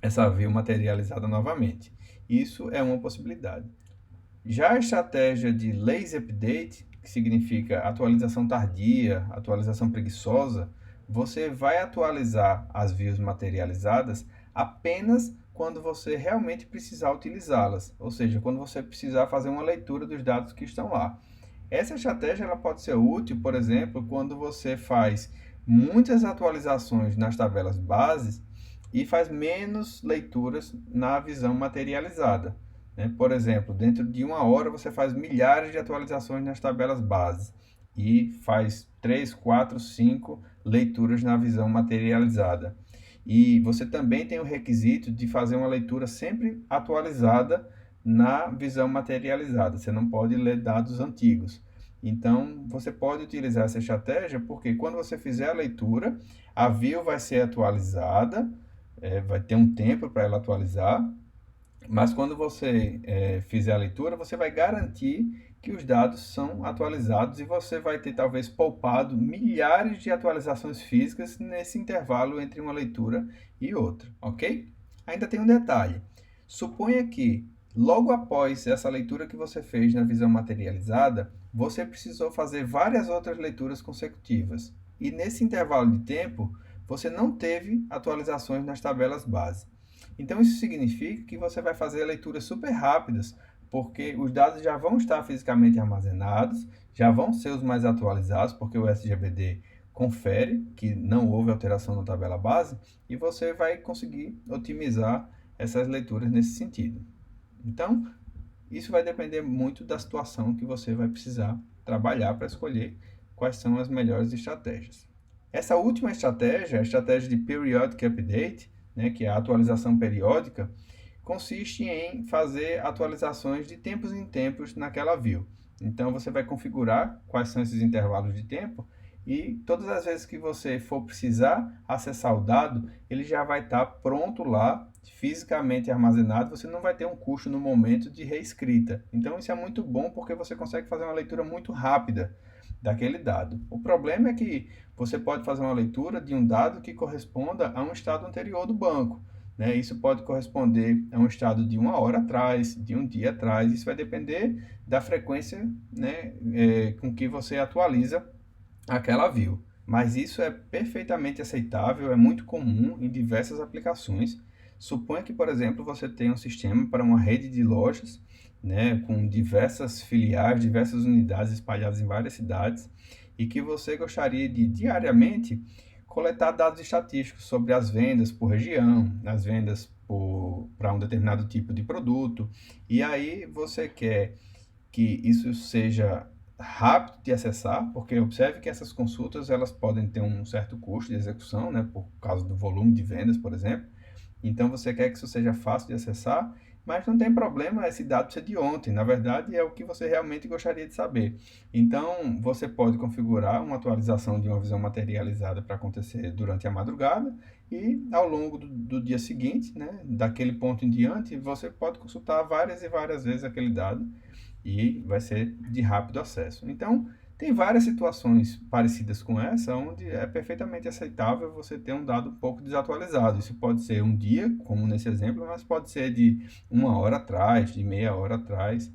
Speaker 1: essa view materializada novamente. Isso é uma possibilidade. Já a estratégia de Lazy Update, que significa atualização tardia, atualização preguiçosa, você vai atualizar as views materializadas apenas quando você realmente precisar utilizá-las, ou seja, quando você precisar fazer uma leitura dos dados que estão lá. Essa estratégia ela pode ser útil, por exemplo, quando você faz muitas atualizações nas tabelas bases e faz menos leituras na visão materializada, né? Por exemplo, dentro de 1 hora você faz milhares de atualizações nas tabelas base e faz 3, 4, 5 leituras na visão materializada. E você também tem o requisito de fazer uma leitura sempre atualizada na visão materializada. Você não pode ler dados antigos. Então, você pode utilizar essa estratégia porque quando você fizer a leitura, a view vai ser atualizada, vai ter um tempo para ela atualizar, mas quando você fizer a leitura, você vai garantir que os dados são atualizados e você vai ter talvez poupado milhares de atualizações físicas nesse intervalo entre uma leitura e outra, ok? Ainda tem um detalhe. Suponha que logo após essa leitura que você fez na visão materializada, você precisou fazer várias outras leituras consecutivas. E nesse intervalo de tempo, você não teve atualizações nas tabelas base. Então, isso significa que você vai fazer leituras super rápidas, porque os dados já vão estar fisicamente armazenados, já vão ser os mais atualizados, porque o SGBD confere que não houve alteração na tabela base, e você vai conseguir otimizar essas leituras nesse sentido. Então, isso vai depender muito da situação que você vai precisar trabalhar para escolher quais são as melhores estratégias. Essa última estratégia, a estratégia de Periodic Update, né, que é a atualização periódica, consiste em fazer atualizações de tempos em tempos naquela view. Então, você vai configurar quais são esses intervalos de tempo e todas as vezes que você for precisar acessar o dado, ele já vai estar pronto lá, fisicamente armazenado, você não vai ter um custo no momento de reescrita. Então, isso é muito bom porque você consegue fazer uma leitura muito rápida daquele dado. O problema é que você pode fazer uma leitura de um dado que corresponda a um estado anterior do banco, né? Isso pode corresponder a um estado de 1 hora atrás, de um dia atrás. Isso vai depender da frequência, né, com que você atualiza aquela view. Mas isso é perfeitamente aceitável, é muito comum em diversas aplicações. Suponha que, por exemplo, você tem um sistema para uma rede de lojas, né, com diversas filiais, diversas unidades espalhadas em várias cidades, e que você gostaria de diariamente coletar dados estatísticos sobre as vendas por região, as vendas para um determinado tipo de produto, e aí você quer que isso seja rápido de acessar, porque observe que essas consultas elas podem ter um certo custo de execução, né, por causa do volume de vendas, por exemplo. Então você quer que isso seja fácil de acessar, mas não tem problema esse dado ser de ontem. Na verdade, é o que você realmente gostaria de saber. Então, você pode configurar uma atualização de uma visão materializada para acontecer durante a madrugada e ao longo do dia seguinte, né, daquele ponto em diante, você pode consultar várias e várias vezes aquele dado e vai ser de rápido acesso. Então, tem várias situações parecidas com essa, onde é perfeitamente aceitável você ter um dado um pouco desatualizado. Isso pode ser um dia, como nesse exemplo, mas pode ser de 1 hora atrás, de meia hora atrás.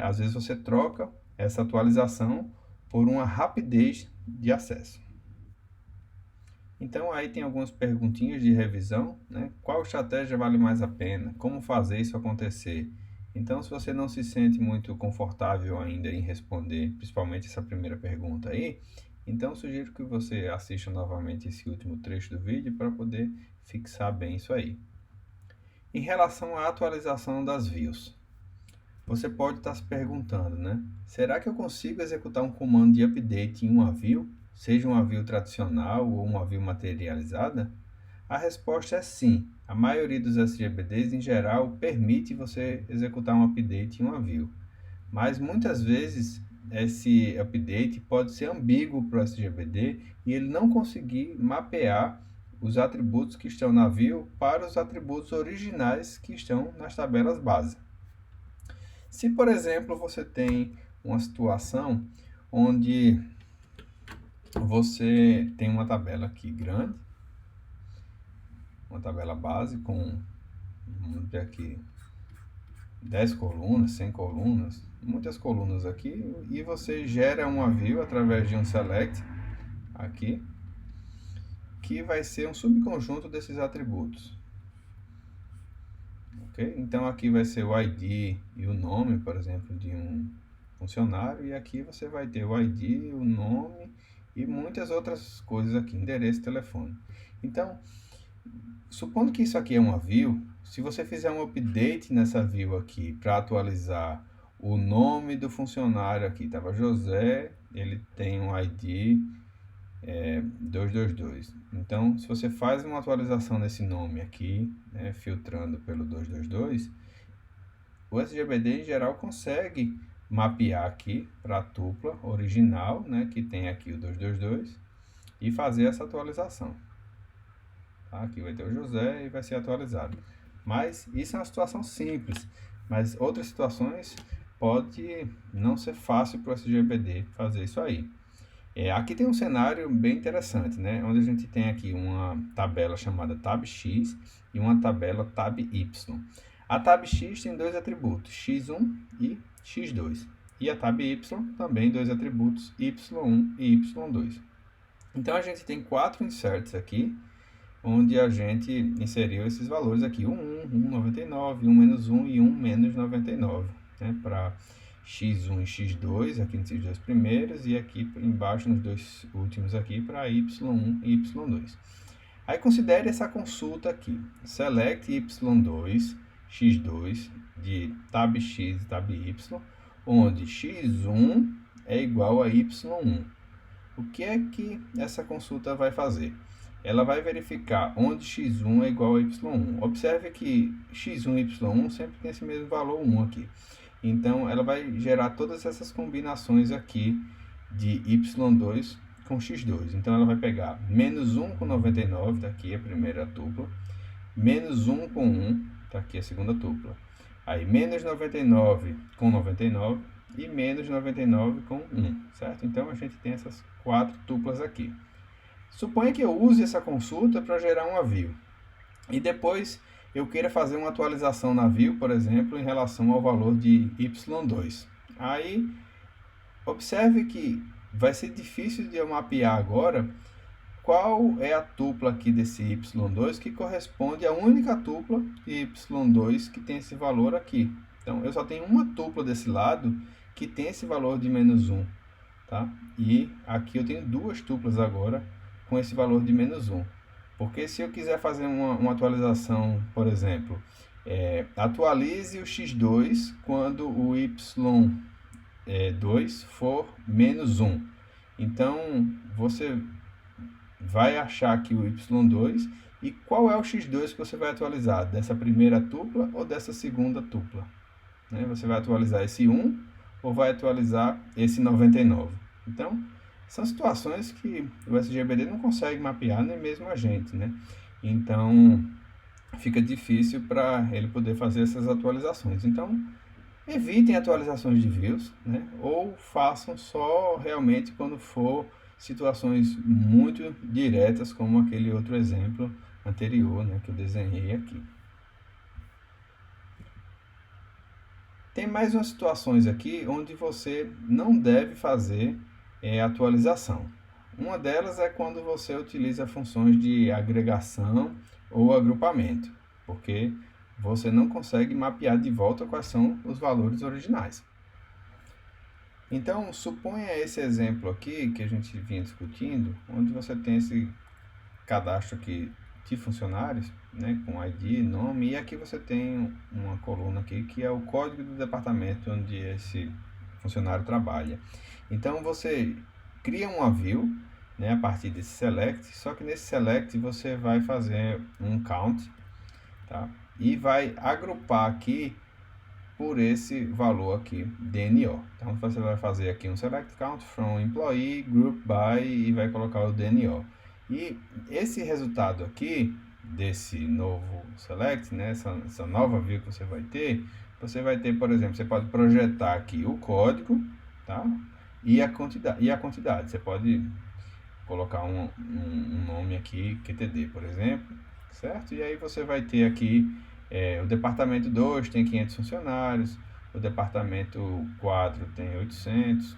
Speaker 1: Às vezes você troca essa atualização por uma rapidez de acesso. Então, aí tem algumas perguntinhas de revisão, né? Qual estratégia vale mais a pena? Como fazer isso acontecer? Então, se você não se sente muito confortável ainda em responder, principalmente essa primeira pergunta aí, então sugiro que você assista novamente esse último trecho do vídeo para poder fixar bem isso aí. Em relação à atualização das views, você pode estar se perguntando, né? Será que eu consigo executar um comando de update em uma view, seja uma view tradicional ou uma view materializada? A resposta é sim. A maioria dos SGBDs, em geral, permite você executar um update em uma view. Mas muitas vezes esse update pode ser ambíguo para o SGBD e ele não conseguir mapear os atributos que estão na view para os atributos originais que estão nas tabelas base. Se, por exemplo, você tem uma situação onde você tem uma tabela aqui grande, uma tabela base com, vamos ver aqui, 10 colunas, 100 colunas, muitas colunas aqui, e você gera uma view através de um select aqui, que vai ser um subconjunto desses atributos. Ok? Então aqui vai ser o ID e o nome, por exemplo, de um funcionário, e aqui você vai ter o ID, o nome e muitas outras coisas aqui, endereço, telefone. Então, Supondo que isso aqui é uma view, se você fizer um update nessa view aqui para atualizar o nome do funcionário aqui, estava José, ele tem um ID 222. Então, se você faz uma atualização nesse nome aqui, né, filtrando pelo 222, o SGBD em geral consegue mapear aqui para a tupla original, né, que tem aqui o 222, e fazer essa atualização. Tá? Aqui vai ter o José e vai ser atualizado. Mas isso é uma situação simples, mas outras situações pode não ser fácil para o SGBD fazer isso aí. Aqui tem um cenário bem interessante, né? Onde a gente tem aqui uma tabela chamada tab X e uma tabela tab Y. A tab X tem dois atributos, x1 e x2. E a tab Y também dois atributos, y1 e y2. Então a gente tem 4 inserts aqui, onde a gente inseriu esses valores aqui, 1,99, 1 menos 1 e 1 menos 99, né? Para x1 e x2, aqui nesses dois primeiros, e aqui embaixo nos dois últimos aqui para y1 e y2. Aí considere essa consulta aqui, select y2, x2, de tab x e tab y, onde x1 é igual a y1. O que é que essa consulta vai fazer? Ela vai verificar onde x1 é igual a y1. Observe que x1 e y1 sempre tem esse mesmo valor 1 aqui. Então, ela vai gerar todas essas combinações aqui de y2 com x2. Então, ela vai pegar menos 1 com 99, tá aqui a primeira tupla, menos 1 com 1, tá aqui a segunda tupla. Aí, menos 99 com 99 e menos 99 com 1, certo? Então, a gente tem essas 4 tuplas aqui. Suponha que eu use essa consulta para gerar uma view. E depois eu queira fazer uma atualização na view, por exemplo, em relação ao valor de y2. Aí, observe que vai ser difícil de eu mapear agora qual é a tupla aqui desse y2 que corresponde à única tupla de y2 que tem esse valor aqui. Então, eu só tenho uma tupla desse lado que tem esse valor de menos 1. Tá? E aqui eu tenho duas tuplas agora com esse valor de menos 1. Porque se eu quiser fazer uma atualização, por exemplo, atualize o x2 quando o y2 for menos 1. Então, você vai achar aqui o y2 e qual é o x2 que você vai atualizar, dessa primeira tupla ou dessa segunda tupla. Né? Você vai atualizar esse 1 ou vai atualizar esse 99. Então, são situações que o SGBD não consegue mapear, nem mesmo a gente, né? Então, fica difícil para ele poder fazer essas atualizações. Então, evitem atualizações de views, né? Ou façam só realmente quando for situações muito diretas, como aquele outro exemplo anterior, né, que eu desenhei aqui. Tem mais umas situações aqui onde você não deve fazer atualização. Uma delas é quando você utiliza funções de agregação ou agrupamento, porque você não consegue mapear de volta quais são os valores originais. Então, suponha esse exemplo aqui que a gente vinha discutindo, onde você tem esse cadastro aqui de funcionários, né, com ID, nome, e aqui você tem uma coluna aqui que é o código do departamento onde esse funcionário trabalha. Então, você cria uma view, né, a partir desse select, só que nesse select você vai fazer um count, tá? E vai agrupar aqui por esse valor aqui, DNO. Então, você vai fazer aqui um select count from employee, group by, e vai colocar o DNO. E esse resultado aqui, desse novo select, né, essa nova view que você vai ter, por exemplo, você pode projetar aqui o código, tá? E a quantidade. Você pode colocar um nome aqui, QTD, por exemplo, certo? E aí você vai ter aqui o departamento 2 tem 500 funcionários, o departamento 4 tem 800,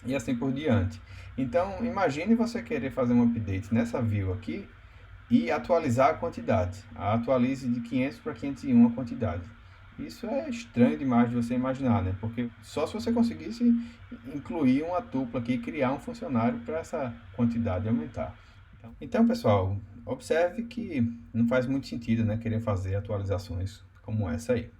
Speaker 1: e assim por diante. Então, imagine você querer fazer um update nessa view aqui e atualizar a quantidade. Atualize de 500 para 501 a quantidade. Isso é estranho demais de você imaginar, né? Porque só se você conseguisse incluir uma tupla aqui e criar um funcionário para essa quantidade aumentar. Então, pessoal, observe que não faz muito sentido, né, querer fazer atualizações como essa aí.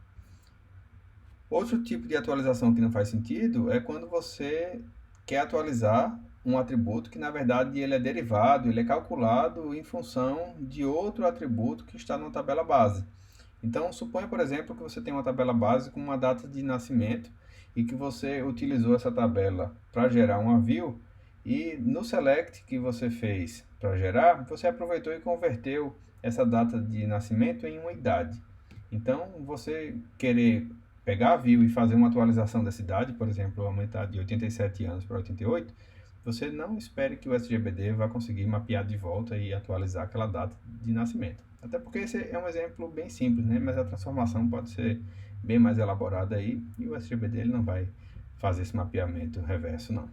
Speaker 1: Outro tipo de atualização que não faz sentido é quando você quer atualizar um atributo que, na verdade, ele é derivado, ele é calculado em função de outro atributo que está na tabela base. Então, suponha, por exemplo, que você tem uma tabela base com uma data de nascimento e que você utilizou essa tabela para gerar uma view e no select que você fez para gerar, você aproveitou e converteu essa data de nascimento em uma idade. Então, você querer pegar a view e fazer uma atualização dessa idade, por exemplo, aumentar de 87 anos para 88, você não espere que o SGBD vá conseguir mapear de volta e atualizar aquela data de nascimento. Até porque esse é um exemplo bem simples, né? Mas a transformação pode ser bem mais elaborada aí e o SGBD ele não vai fazer esse mapeamento reverso, não.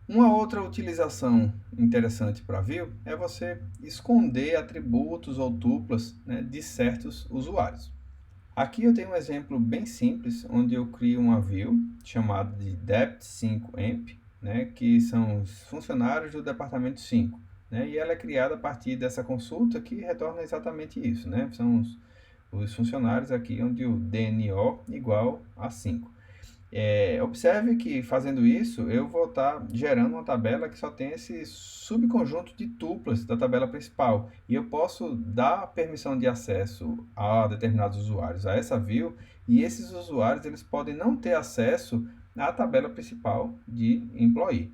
Speaker 1: Uma outra utilização interessante para View é você esconder atributos ou tuplas, né, de certos usuários. Aqui eu tenho um exemplo bem simples, onde eu crio uma view chamada de dept5emp, né, que são os funcionários do departamento 5. Né, e ela é criada a partir dessa consulta que retorna exatamente isso. Né, são os funcionários aqui onde o DNO igual a 5. Observe que fazendo isso, eu vou estar gerando uma tabela que só tem esse subconjunto de tuplas da tabela principal. E eu posso dar permissão de acesso a determinados usuários a essa view, e esses usuários eles podem não ter acesso à tabela principal de employee.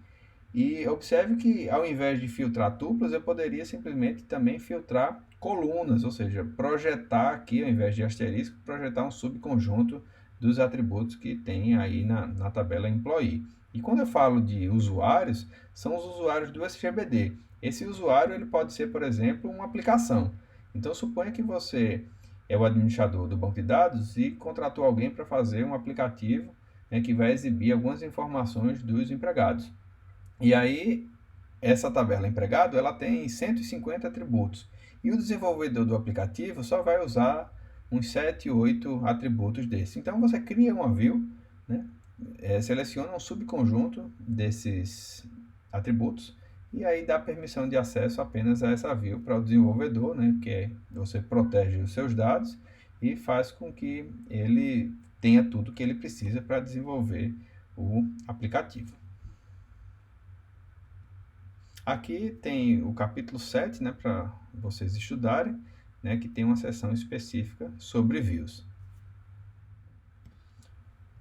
Speaker 1: E observe que ao invés de filtrar tuplas, eu poderia simplesmente também filtrar colunas, ou seja, projetar aqui, ao invés de asterisco, projetar um subconjunto dos atributos que tem aí na tabela employee. E quando eu falo de usuários, são os usuários do SGBD. Esse usuário ele pode ser, por exemplo, uma aplicação. Então, suponha que você é o administrador do banco de dados e contratou alguém para fazer um aplicativo, né, que vai exibir algumas informações dos empregados. E aí, essa tabela empregado, ela tem 150 atributos. E o desenvolvedor do aplicativo só vai usar uns 7, 8 atributos desses. Então, você cria uma view, né? Seleciona um subconjunto desses atributos e aí dá permissão de acesso apenas a essa view para o desenvolvedor, né? Que você protege os seus dados e faz com que ele tenha tudo que ele precisa para desenvolver o aplicativo. Aqui tem o capítulo 7, né, para vocês estudarem, né, que tem uma seção específica sobre views.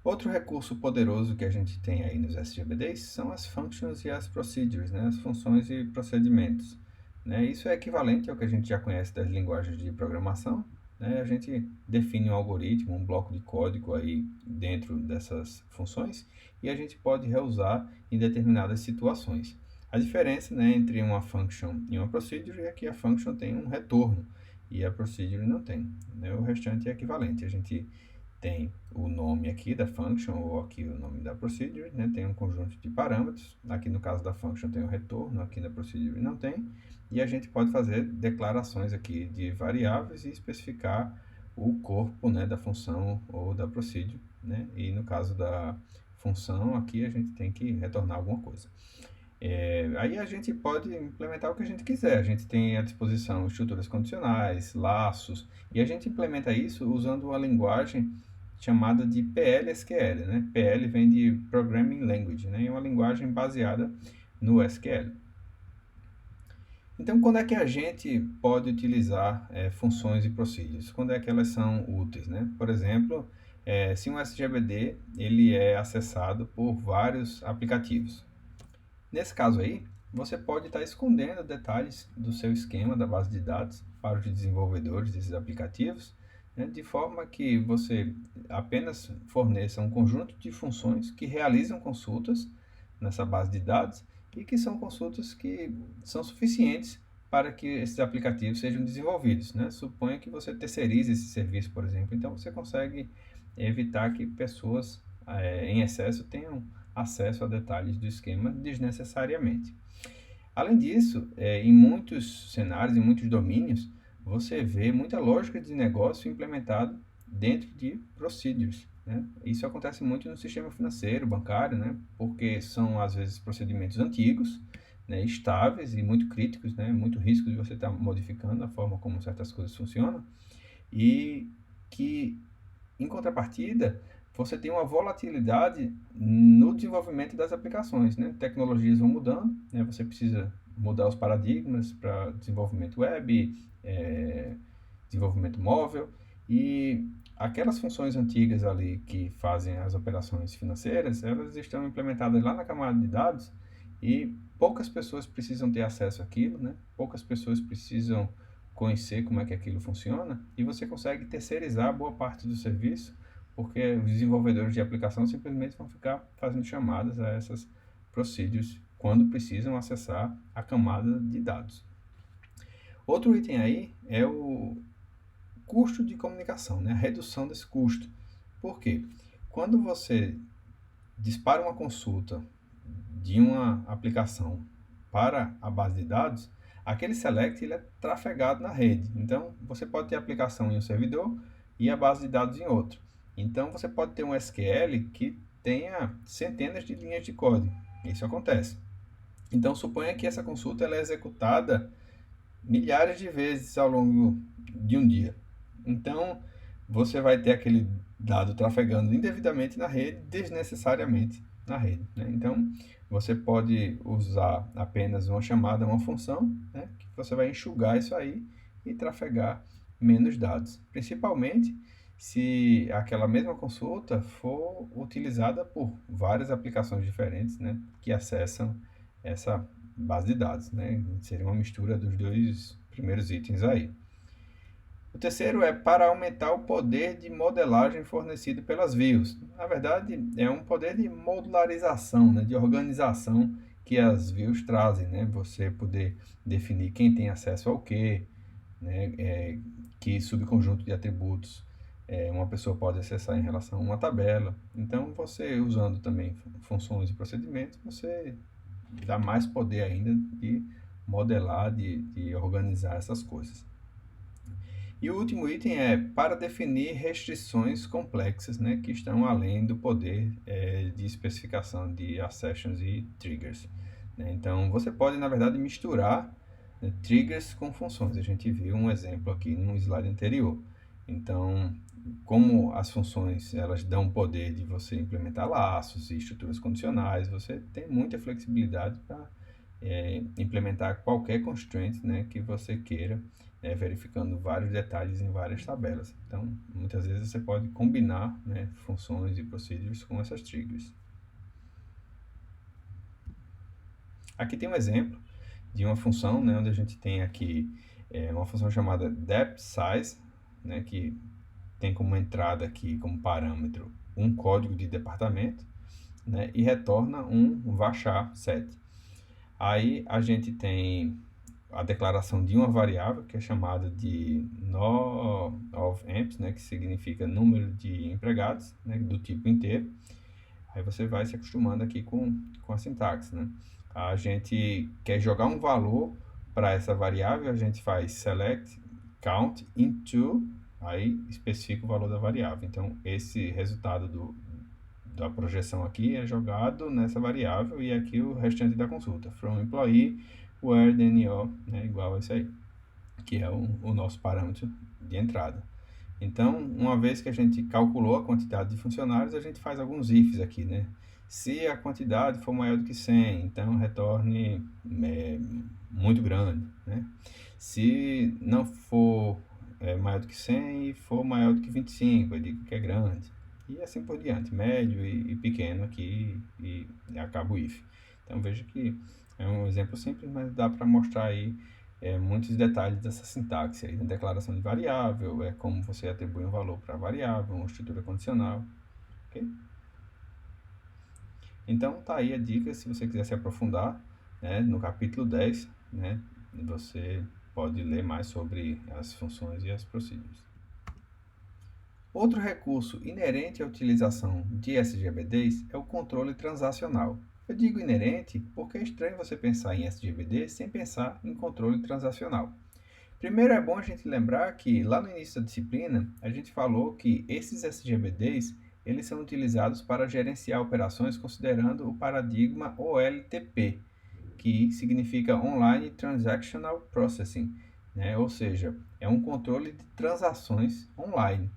Speaker 1: Outro recurso poderoso que a gente tem aí nos SGBDs são as functions e as procedures, né, as funções e procedimentos. Né? Isso é equivalente ao que a gente já conhece das linguagens de programação. Né? A gente define um algoritmo, um bloco de código aí dentro dessas funções e a gente pode reusar em determinadas situações. A diferença, né, entre uma function e uma procedure é que a function tem um retorno e a procedure não tem. Né? O restante é equivalente. A gente tem o nome aqui da function ou aqui o nome da procedure, né? Tem um conjunto de parâmetros. Aqui no caso da function tem o retorno, aqui na procedure não tem. E a gente pode fazer declarações aqui de variáveis e especificar o corpo, né, da função ou da procedure. Né? E no caso da função, aqui a gente tem que retornar alguma coisa. Aí a gente pode implementar o que a gente quiser. A gente tem à disposição estruturas condicionais, laços, e a gente implementa isso usando uma linguagem chamada de PL/SQL. Né? PL vem de Programming Language, né? É uma linguagem baseada no SQL. Então, quando é que a gente pode utilizar funções e procedures? Quando é que elas são úteis? Né? Por exemplo, se um SGBD ele é acessado por vários aplicativos. Nesse caso aí, você pode estar escondendo detalhes do seu esquema da base de dados para os desenvolvedores desses aplicativos, né, de forma que você apenas forneça um conjunto de funções que realizam consultas nessa base de dados e que são consultas que são suficientes para que esses aplicativos sejam desenvolvidos. Né? Suponha que você terceirize esse serviço, por exemplo, então você consegue evitar que pessoas em excesso tenham acesso a detalhes do esquema desnecessariamente. Além disso, em muitos cenários, em muitos domínios, você vê muita lógica de negócio implementada dentro de procedures. né? Isso acontece muito no sistema financeiro, bancário, né? Porque são, às vezes, procedimentos antigos, né? Estáveis e muito críticos, né? Muito risco de você estar modificando a forma como certas coisas funcionam e que, em contrapartida, você tem uma volatilidade no desenvolvimento das aplicações, né? Tecnologias vão mudando, né? Você precisa mudar os paradigmas para desenvolvimento web, desenvolvimento móvel e aquelas funções antigas ali que fazem as operações financeiras, elas estão implementadas lá na camada de dados e poucas pessoas precisam ter acesso àquilo, né? Poucas pessoas precisam conhecer como é que aquilo funciona e você consegue terceirizar boa parte do serviço porque os desenvolvedores de aplicação simplesmente vão ficar fazendo chamadas a essas procedures quando precisam acessar a camada de dados. Outro item aí é o custo de comunicação, né? A redução desse custo. Por quê? Quando você dispara uma consulta de uma aplicação para a base de dados, aquele select ele é trafegado na rede. Então, você pode ter a aplicação em um servidor e a base de dados em outro. Então, você pode ter um SQL que tenha centenas de linhas de código. Isso acontece. Então, suponha que essa consulta ela é executada milhares de vezes ao longo de um dia. Então, você vai ter aquele dado trafegando indevidamente na rede, desnecessariamente na rede, né? Então, você pode usar apenas uma chamada, uma função, né? Que você vai enxugar isso aí e trafegar menos dados. Principalmente se aquela mesma consulta for utilizada por várias aplicações diferentes, né? Que acessam essa base de dados, né? Seria uma mistura dos dois primeiros itens aí. O terceiro é para aumentar o poder de modelagem fornecido pelas views. Na verdade, é um poder de modularização, né, de organização que as views trazem, né? Você poder definir quem tem acesso ao quê, né? Que subconjunto de atributos uma pessoa pode acessar em relação a uma tabela. Então, você usando também funções e procedimentos, você dá mais poder ainda de modelar, de organizar essas coisas. E o último item é para definir restrições complexas, né, que estão além do poder de especificação de accessions e triggers, né? Então, você pode, na verdade, misturar, né, triggers com funções. A gente viu um exemplo aqui no slide anterior. Então, como as funções elas dão o poder de você implementar laços e estruturas condicionais, você tem muita flexibilidade para implementar qualquer constraint, né, que você queira, verificando vários detalhes em várias tabelas. Então, muitas vezes você pode combinar, né, funções e procedures com essas triggers. Aqui tem um exemplo de uma função, né, onde a gente tem aqui uma função chamada depth_size, né, que tem como entrada aqui, como parâmetro, um código de departamento, né, e retorna um varchar set. Aí a gente tem a declaração de uma variável que é chamada de no_of_emps, né, que significa número de empregados, né, do tipo inteiro. Aí você vai se acostumando aqui com a sintaxe, né? A gente quer jogar um valor para essa variável, a gente faz select count into, aí especifica o valor da variável. Então, esse resultado da projeção aqui é jogado nessa variável e aqui o restante da consulta. From employee, where DNO, né, igual a esse aí, que é o nosso parâmetro de entrada. Então, uma vez que a gente calculou a quantidade de funcionários, a gente faz alguns ifs aqui, né? Se a quantidade for maior do que 100, então retorne muito grande, né? Se não for maior do que 100 e for maior do que 25, eu digo que é grande. E assim por diante, médio e pequeno aqui e acaba o if. Então, veja que é um exemplo simples, mas dá para mostrar aí muitos detalhes dessa sintaxe aí, na declaração de variável, como você atribui um valor para a variável, uma estrutura condicional, ok? Então, tá aí a dica, se você quiser se aprofundar, né, no capítulo 10, né, você pode ler mais sobre as funções e as procedures. Outro recurso inerente à utilização de SGBDs é o controle transacional. Eu digo inerente porque é estranho você pensar em SGBD sem pensar em controle transacional. Primeiro é bom a gente lembrar que lá no início da disciplina a gente falou que esses SGBDs eles são utilizados para gerenciar operações considerando o paradigma OLTP, que significa Online Transactional Processing, né? Ou seja, é um controle de transações online.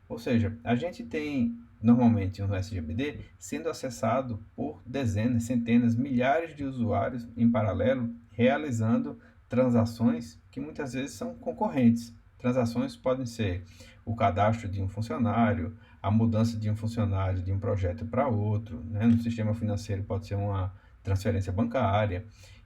Speaker 1: Ou seja, a gente tem normalmente um SGBD sendo acessado por dezenas, centenas, milhares de usuários em paralelo, realizando transações que muitas vezes são concorrentes. Transações podem ser o cadastro de um funcionário, a mudança de um funcionário de um projeto para outro, né? No sistema financeiro pode ser uma transferência bancária.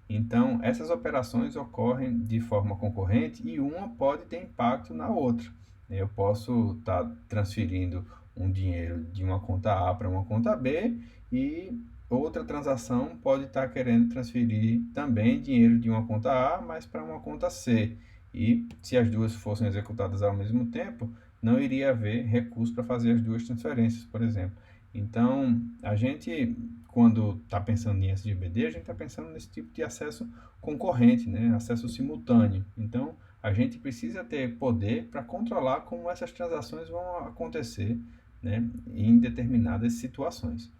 Speaker 1: Então, essas operações ocorrem de forma concorrente e uma pode ter impacto na outra. Eu posso estar transferindo um dinheiro de uma conta A para uma conta B e outra transação pode estar querendo transferir também dinheiro de uma conta A, mas para uma conta C. E se as duas fossem executadas ao mesmo tempo, não iria haver recurso para fazer as duas transferências, por exemplo. Então, a gente, quando está pensando em SGBD, a gente está pensando nesse tipo de acesso concorrente, né? Acesso simultâneo. Então, a gente precisa ter poder para controlar como essas transações vão acontecer, né, em determinadas situações.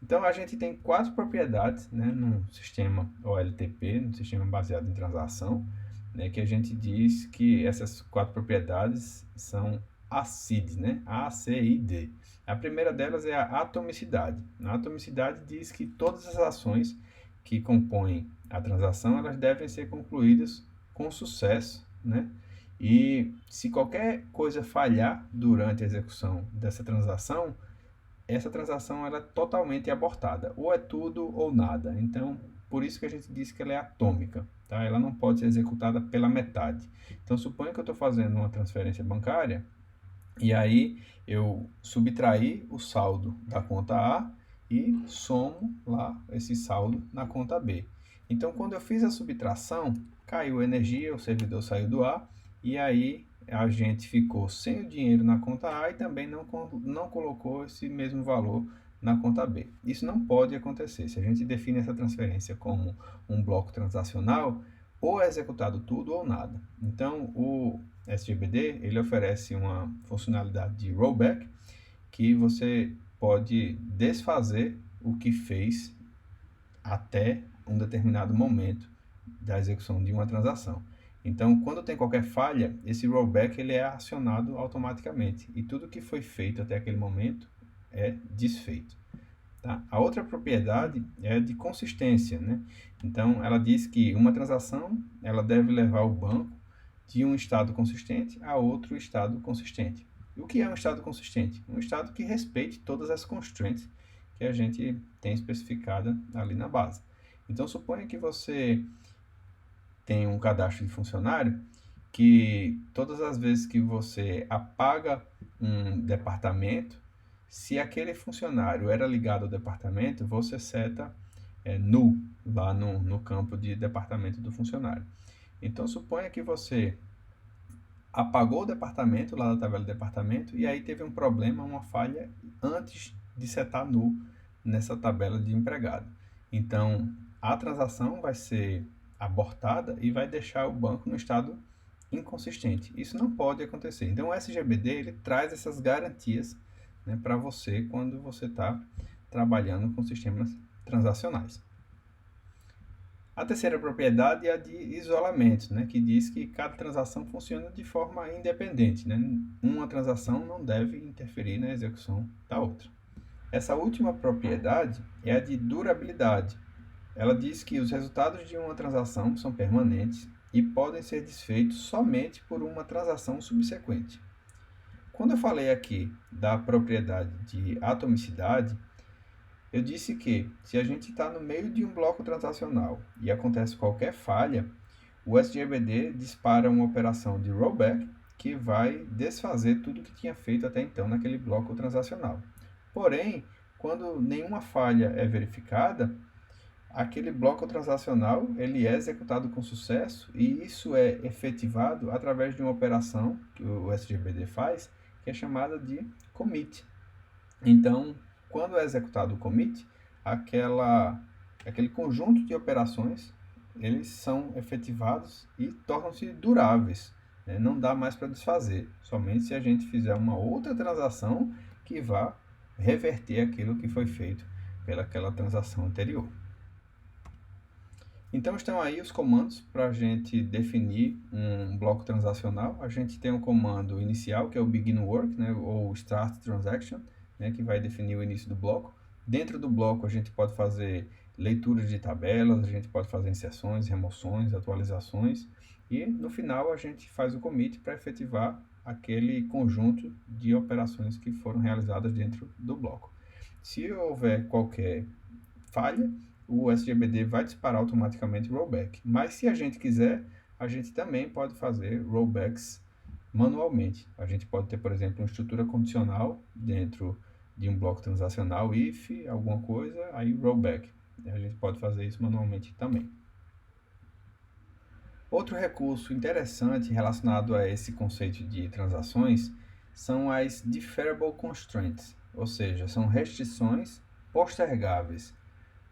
Speaker 1: Então, a gente tem 4 propriedades, né, no sistema OLTP, no sistema baseado em transação, né, que a gente diz que essas 4 propriedades são ACID, né, A-C-I-D. A primeira delas é a atomicidade. A atomicidade diz que todas as ações que compõem a transação, elas devem ser concluídas com sucesso, né? E se qualquer coisa falhar durante a execução dessa transação, essa transação ela é totalmente abortada, ou é tudo ou nada. Então, por isso que a gente diz que ela é atômica, tá? Ela não pode ser executada pela metade. Então, suponha que eu estou fazendo uma transferência bancária e aí eu subtraí o saldo da conta A e somo lá esse saldo na conta B. Então, quando eu fiz a subtração, caiu energia, o servidor saiu do ar e aí a gente ficou sem o dinheiro na conta A e também não colocou esse mesmo valor na conta B. Isso não pode acontecer. Se a gente define essa transferência como um bloco transacional, ou é executado tudo ou nada. Então, o SGBD ele oferece uma funcionalidade de rollback que você pode desfazer o que fez até um determinado momento da execução de uma transação. Então, quando tem qualquer falha, esse rollback ele é acionado automaticamente e tudo que foi feito até aquele momento é desfeito. Tá? A outra propriedade é de consistência, né? Então, ela diz que uma transação ela deve levar o banco de um estado consistente a outro estado consistente. E o que é um estado consistente? Um estado que respeite todas as constraints que a gente tem especificada ali na base. Então, suponha que você tem um cadastro de funcionário que todas as vezes que você apaga um departamento, se aquele funcionário era ligado ao departamento, você seta null lá no campo de departamento do funcionário. Então, suponha que você apagou o departamento lá na tabela de departamento e aí teve um problema, uma falha antes de setar null nessa tabela de empregado. Então, a transação vai ser abortada e vai deixar o banco no estado inconsistente. Isso não pode acontecer. Então, o SGBD ele traz essas garantias, né, para você quando você está trabalhando com sistemas transacionais. A terceira propriedade é a de isolamento, né, que diz que cada transação funciona de forma independente, né? Uma transação não deve interferir na execução da outra. Essa última propriedade é a de durabilidade. Ela diz que os resultados de uma transação são permanentes e podem ser desfeitos somente por uma transação subsequente. Quando eu falei aqui da propriedade de atomicidade, eu disse que, se a gente está no meio de um bloco transacional e acontece qualquer falha, o SGBD dispara uma operação de rollback que vai desfazer tudo que tinha feito até então naquele bloco transacional. Porém, quando nenhuma falha é verificada, aquele bloco transacional ele é executado com sucesso e isso é efetivado através de uma operação que o SGBD faz, que é chamada de commit. Então, quando é executado o commit, aquele conjunto de operações, eles são efetivados e tornam-se duráveis, né? Não dá mais para desfazer, somente se a gente fizer uma outra transação que vá reverter aquilo que foi feito pelaquela transação anterior. Então estão aí os comandos para a gente definir um bloco transacional. A gente tem um comando inicial, que é o begin work, né, ou start transaction, né, que vai definir o início do bloco. Dentro do bloco a gente pode fazer leituras de tabelas, a gente pode fazer inserções, remoções, atualizações, e no final a gente faz o commit para efetivar aquele conjunto de operações que foram realizadas dentro do bloco. Se houver qualquer falha, o SGBD vai disparar automaticamente o rollback. Mas se a gente quiser, a gente também pode fazer rollbacks manualmente. A gente pode ter, por exemplo, uma estrutura condicional dentro de um bloco transacional, if, alguma coisa, aí rollback. A gente pode fazer isso manualmente também. Outro recurso interessante relacionado a esse conceito de transações são as deferrable constraints, ou seja, são restrições postergáveis.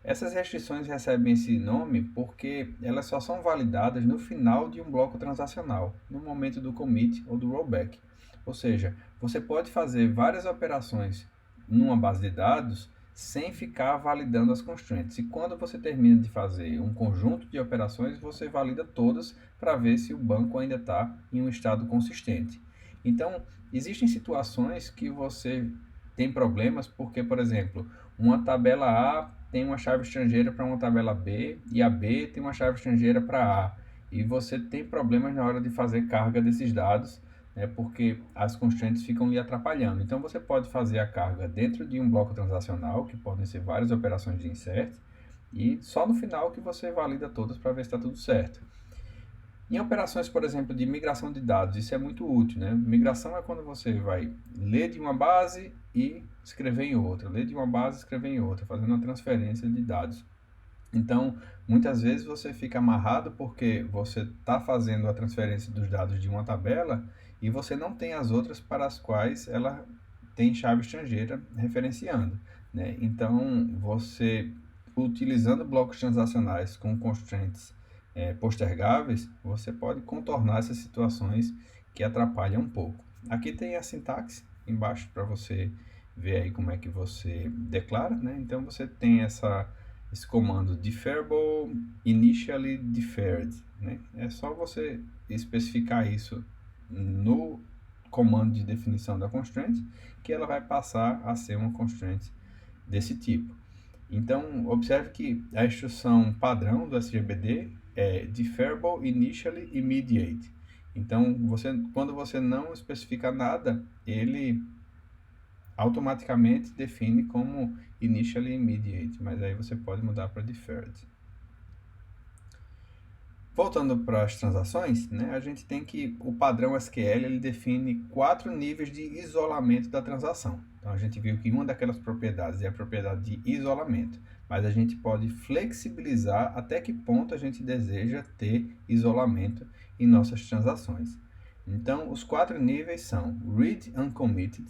Speaker 1: Essas restrições recebem esse nome porque elas só são validadas no final de um bloco transacional, no momento do commit ou do rollback. Ou seja, você pode fazer várias operações numa base de dados sem ficar validando as constraints. E quando você termina de fazer um conjunto de operações, você valida todas para ver se o banco ainda está em um estado consistente. Então, existem situações que você tem problemas porque, por exemplo, uma tabela A tem uma chave estrangeira para uma tabela B e a B tem uma chave estrangeira para A. E você tem problemas na hora de fazer carga desses dados, né, porque as constraints ficam lhe atrapalhando. Então você pode fazer a carga dentro de um bloco transacional, que podem ser várias operações de insert, e só no final que você valida todas para ver se está tudo certo. Em operações, por exemplo, de migração de dados, isso é muito útil, né? Migração é quando você vai ler de uma base e escrever em outra, ler de uma base e escrever em outra, fazendo uma transferência de dados. Então, muitas vezes você fica amarrado porque você está fazendo a transferência dos dados de uma tabela e você não tem as outras para as quais ela tem chave estrangeira referenciando, né? Então, você utilizando blocos transacionais com constraints postergáveis, você pode contornar essas situações que atrapalham um pouco. Aqui tem a sintaxe embaixo para você ver aí como é que você declara, né? Então você tem esse comando deferrable initially deferred, né? É só você especificar isso no comando de definição da constraint que ela vai passar a ser uma constraint desse tipo. Então, observe que a instrução padrão do SGBD é deferrable initially immediate. Então, quando você não especifica nada, ele automaticamente define como initially immediate, mas aí você pode mudar para deferred. Voltando para as transações, né, a gente tem que o padrão SQL ele define 4 níveis de isolamento da transação. Então a gente viu que uma daquelas propriedades é a propriedade de isolamento, mas a gente pode flexibilizar até que ponto a gente deseja ter isolamento em nossas transações. Então os 4 níveis são read uncommitted,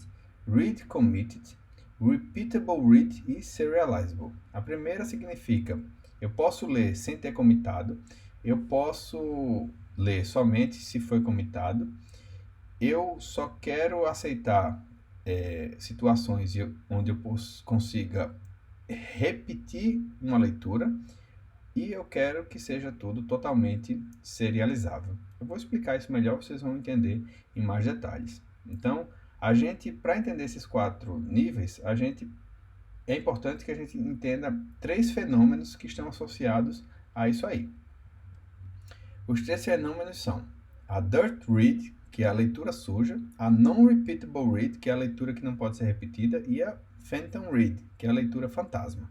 Speaker 1: read committed, repeatable read e serializable. A primeira significa eu posso ler sem ter comitado, eu posso ler somente se foi comitado. Eu só quero aceitar situações onde eu consiga repetir uma leitura e eu quero que seja tudo totalmente serializável. Eu vou explicar isso melhor, vocês vão entender em mais detalhes. Então, para entender esses 4 níveis, é importante que a gente entenda 3 fenômenos que estão associados a isso aí. Os 3 fenômenos são a dirt read, que é a leitura suja, a non-repeatable read, que é a leitura que não pode ser repetida, e a phantom read, que é a leitura fantasma.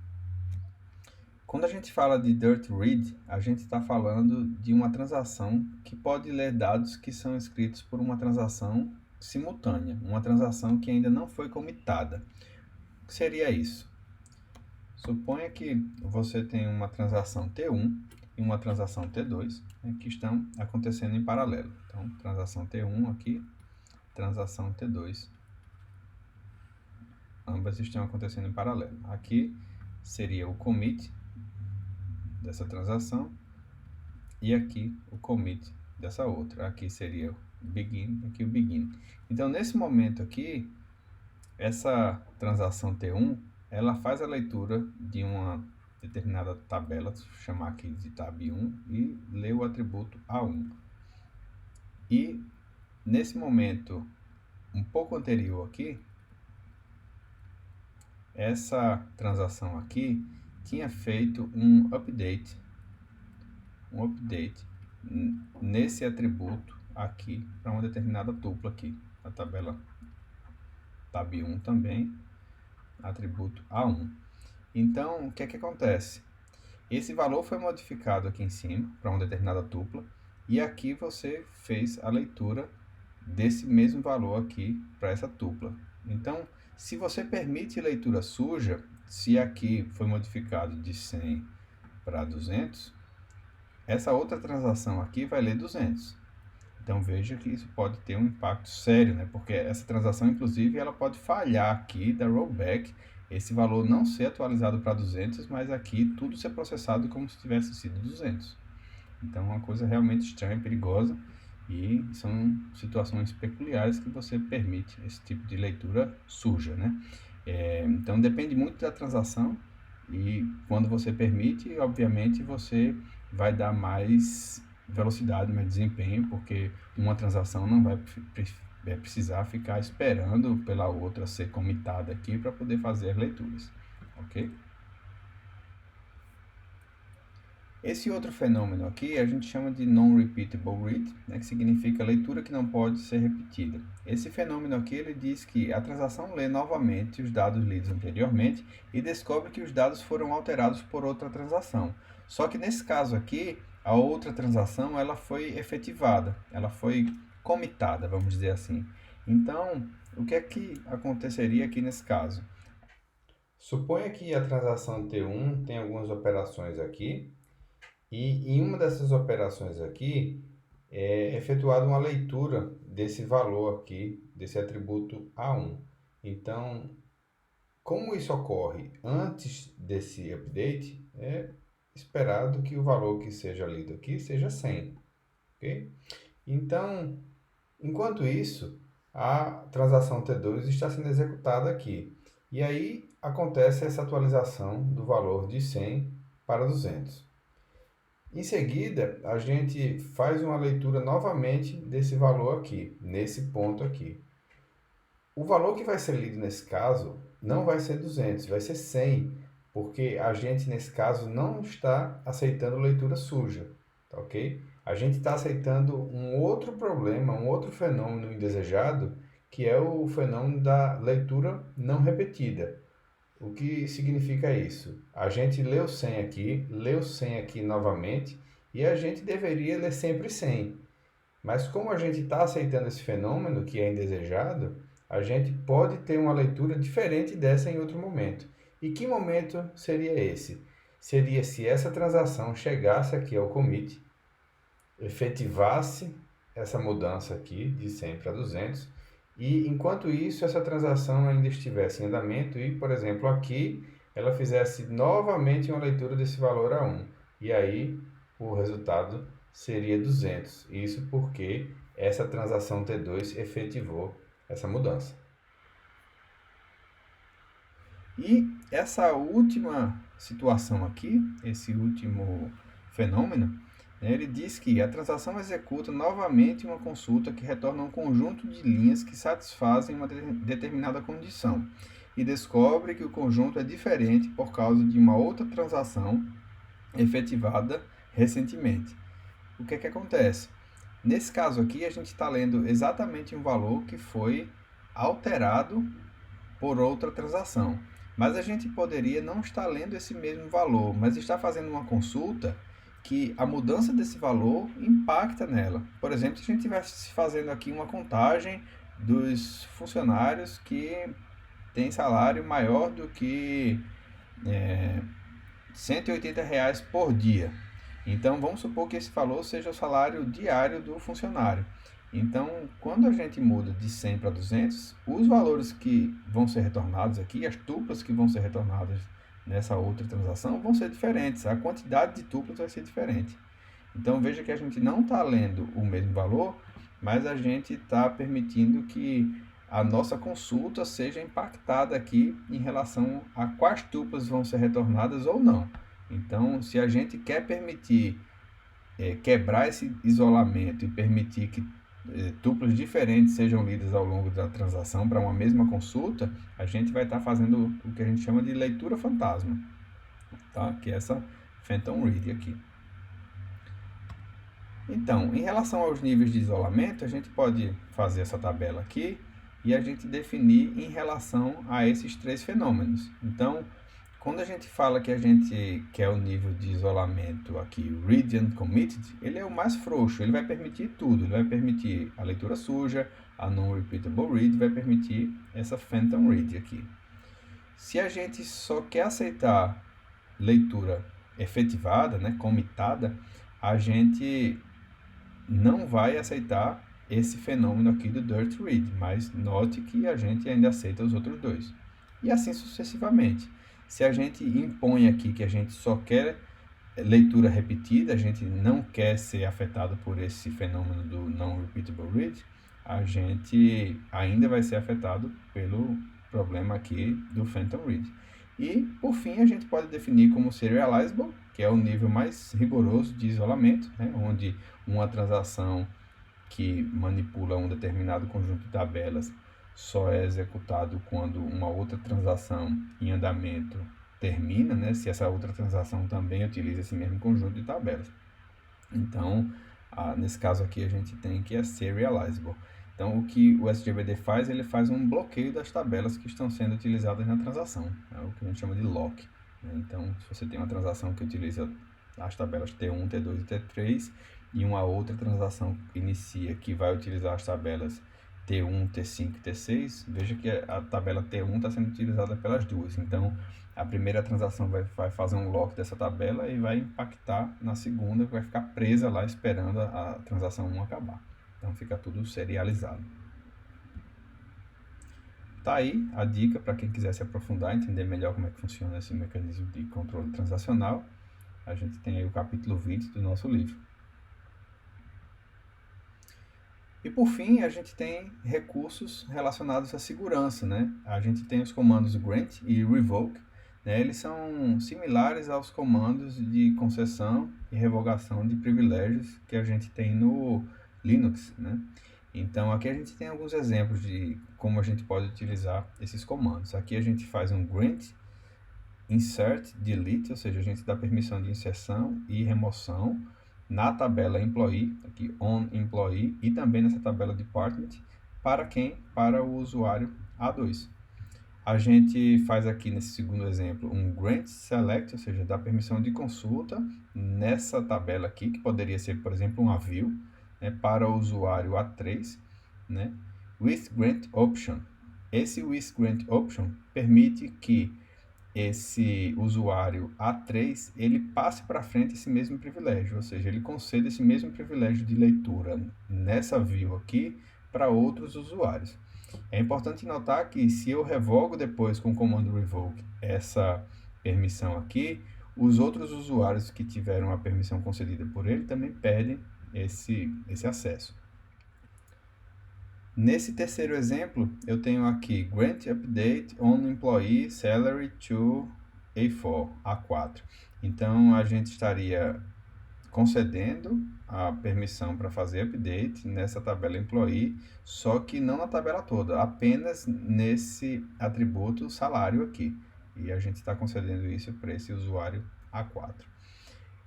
Speaker 1: Quando a gente fala de dirt read, a gente está falando de uma transação que pode ler dados que são escritos por uma transação simultânea, uma transação que ainda não foi comitada. O que seria isso? Suponha que você tem uma transação T1 e uma transação T2, né, que estão acontecendo em paralelo. Então, transação T1 aqui, transação T2. Ambas estão acontecendo em paralelo. Aqui seria o commit dessa transação e aqui o commit dessa outra. Aqui seria o begin, aqui o begin. Então, nesse momento aqui, essa transação T1, ela faz a leitura de uma determinada tabela, vou chamar aqui de tab1, e lê o atributo A1. E nesse momento um pouco anterior aqui, essa transação aqui tinha feito um update nesse atributo aqui para uma determinada tupla aqui, a tabela tab1 também, atributo A1. Então, o que é que acontece? Esse valor foi modificado aqui em cima para uma determinada tupla e aqui você fez a leitura desse mesmo valor aqui para essa tupla. Então, se você permite leitura suja, se aqui foi modificado de 100 para 200, essa outra transação aqui vai ler 200. Então veja que isso pode ter um impacto sério, né? Porque essa transação, inclusive, ela pode falhar aqui da rollback, esse valor não ser atualizado para 200, mas aqui tudo ser processado como se tivesse sido 200. Então é uma coisa realmente estranha, perigosa, e são situações peculiares que você permite esse tipo de leitura suja, né? Então depende muito da transação, e quando você permite, obviamente você vai dar mais velocidade, mais desempenho, porque uma transação não vai precisar ficar esperando pela outra ser comitada aqui para poder fazer as leituras, ok? Esse outro fenômeno aqui a gente chama de non-repeatable read, né, que significa leitura que não pode ser repetida. Esse fenômeno aqui ele diz que a transação lê novamente os dados lidos anteriormente e descobre que os dados foram alterados por outra transação. Só que nesse caso aqui, a outra transação ela foi efetivada, ela foi comitada, vamos dizer assim. Então, o que é que aconteceria aqui nesse caso? Suponha que a transação T1 tem algumas operações aqui, e em uma dessas operações aqui, é efetuada uma leitura desse valor aqui, desse atributo A1. Então, como isso ocorre antes desse update, é esperado que o valor que seja lido aqui seja 100. Ok? Então, enquanto isso, a transação T2 está sendo executada aqui. E aí acontece essa atualização do valor de 100 para 200. Em seguida, a gente faz uma leitura novamente desse valor aqui, nesse ponto aqui. O valor que vai ser lido nesse caso não vai ser 200, vai ser 100, porque a gente nesse caso não está aceitando leitura suja, tá ok? A gente está aceitando um outro problema, um outro fenômeno indesejado, que é o fenômeno da leitura não repetida. O que significa isso? A gente leu 100 aqui novamente, e a gente deveria ler sempre 100. Mas como a gente está aceitando esse fenômeno que é indesejado, a gente pode ter uma leitura diferente dessa em outro momento. E que momento seria esse? Seria se essa transação chegasse aqui ao commit, efetivasse essa mudança aqui de 100 para 200, e enquanto isso essa transação ainda estivesse em andamento e, por exemplo, aqui ela fizesse novamente uma leitura desse valor a 1. E aí o resultado seria 200. Isso porque essa transação T2 efetivou essa mudança. E essa última situação aqui, esse último fenômeno, ele diz que a transação executa novamente uma consulta que retorna um conjunto de linhas que satisfazem uma determinada condição e descobre que o conjunto é diferente por causa de uma outra transação efetivada recentemente. O que é que acontece? Nesse caso aqui, a gente está lendo exatamente um valor que foi alterado por outra transação. Mas a gente poderia não estar lendo esse mesmo valor, mas estar fazendo uma consulta que a mudança desse valor impacta nela. Por exemplo, se a gente estivesse fazendo aqui uma contagem dos funcionários que têm salário maior do que R$ 180 por dia. Então, vamos supor que esse valor seja o salário diário do funcionário. Então, quando a gente muda de 100 para 200, os valores que vão ser retornados aqui, as tuplas que vão ser retornadas nessa outra transação vão ser diferentes. A quantidade de tuplas vai ser diferente. Então, veja que a gente não está lendo o mesmo valor, mas a gente está permitindo que a nossa consulta seja impactada aqui em relação a quais tuplas vão ser retornadas ou não. Então, se a gente quer permitir quebrar esse isolamento e permitir que tuplas diferentes sejam lidas ao longo da transação para uma mesma consulta, a gente vai estar fazendo o que a gente chama de leitura fantasma, tá? Que é essa Phantom Read aqui. Então, em relação aos níveis de isolamento, a gente pode fazer essa tabela aqui e a gente definir em relação a esses três fenômenos. Então, quando a gente fala que a gente quer o nível de isolamento aqui, Read and Committed, ele é o mais frouxo, ele vai permitir tudo, ele vai permitir a leitura suja, a Non-Repeatable Read, vai permitir essa Phantom Read aqui. Se a gente só quer aceitar leitura efetivada, né, committada, a gente não vai aceitar esse fenômeno aqui do Dirt Read, mas note que a gente ainda aceita os outros dois. E assim sucessivamente. Se a gente impõe aqui que a gente só quer leitura repetida, a gente não quer ser afetado por esse fenômeno do Non-Repeatable Read, a gente ainda vai ser afetado pelo problema aqui do Phantom Read. E, por fim, a gente pode definir como Serializable, que é o nível mais rigoroso de isolamento, né, onde uma transação que manipula um determinado conjunto de tabelas só é executado quando uma outra transação em andamento termina, né, se essa outra transação também utiliza esse mesmo conjunto de tabelas. Então, nesse caso aqui, a gente tem que é serializable. Então, o que o SGBD faz, ele faz um bloqueio das tabelas que estão sendo utilizadas na transação, é o que a gente chama de lock. Né? Então, se você tem uma transação que utiliza as tabelas T1, T2 e T3, e uma outra transação inicia que vai utilizar as tabelas T1, T5 e T6, veja que a tabela T1 está sendo utilizada pelas duas. Então, a primeira transação vai fazer um lock dessa tabela e vai impactar na segunda, que vai ficar presa lá esperando a transação 1 acabar. Então, fica tudo serializado. Tá aí a dica para quem quiser se aprofundar, entender melhor como é que funciona esse mecanismo de controle transacional. A gente tem aí o capítulo 20 do nosso livro. E por fim, a gente tem recursos relacionados à segurança, né? A gente tem os comandos grant e revoke, né? Eles são similares aos comandos de concessão e revogação de privilégios que a gente tem no Linux, né? Então, aqui a gente tem alguns exemplos de como a gente pode utilizar esses comandos. Aqui a gente faz um grant, insert, delete, ou seja, a gente dá permissão de inserção e remoção na tabela employee, aqui on employee, e também nessa tabela department, para quem? Para o usuário A2. A gente faz aqui nesse segundo exemplo um grant select, ou seja, dá permissão de consulta nessa tabela aqui, que poderia ser, por exemplo, um view, né, para o usuário A3, né, with grant option. Esse with grant option permite que esse usuário A3, ele passe para frente esse mesmo privilégio, ou seja, ele concede esse mesmo privilégio de leitura nessa view aqui para outros usuários. É importante notar que se eu revogo depois com o comando revoke essa permissão aqui, os outros usuários que tiveram a permissão concedida por ele também perdem esse acesso. Nesse terceiro exemplo, eu tenho aqui Grant Update on Employee Salary to A4. Então, a gente estaria concedendo a permissão para fazer update nessa tabela Employee, só que não na tabela toda, apenas nesse atributo salário aqui. E a gente está concedendo isso para esse usuário A4.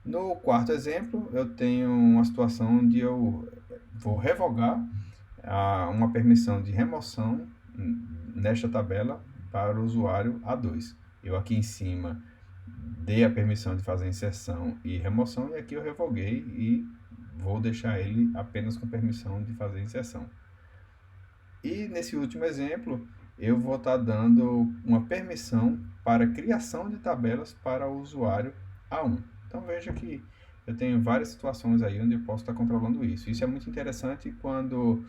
Speaker 1: No quarto exemplo, eu tenho uma situação onde eu vou revogar uma permissão de remoção nesta tabela para o usuário A2. Eu aqui em cima dei a permissão de fazer inserção e remoção, e aqui eu revoguei e vou deixar ele apenas com permissão de fazer inserção. E nesse último exemplo, eu vou estar dando uma permissão para criação de tabelas para o usuário A1. Então veja que eu tenho várias situações aí onde eu posso estar controlando isso. Isso é muito interessante quando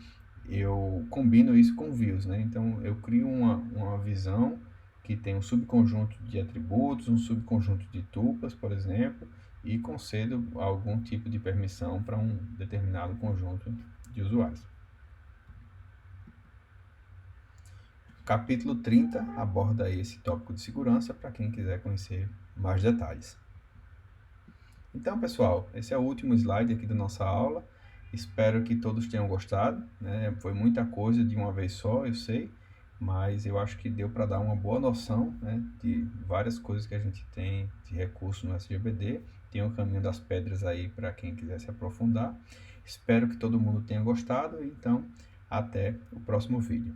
Speaker 1: eu combino isso com views, né? Então, eu crio uma visão que tem um subconjunto de atributos, um subconjunto de tuplas, por exemplo, e concedo algum tipo de permissão para um determinado conjunto de usuários. capítulo 30 aborda esse tópico de segurança para quem quiser conhecer mais detalhes. Então, pessoal, esse é o último slide aqui da nossa aula. Espero que todos tenham gostado, né? Foi muita coisa de uma vez só, eu sei, mas eu acho que deu para dar uma boa noção, né, de várias coisas que a gente tem de recurso no SGBD. Tem o caminho das pedras aí para quem quiser se aprofundar. Espero que todo mundo tenha gostado, então até o próximo vídeo.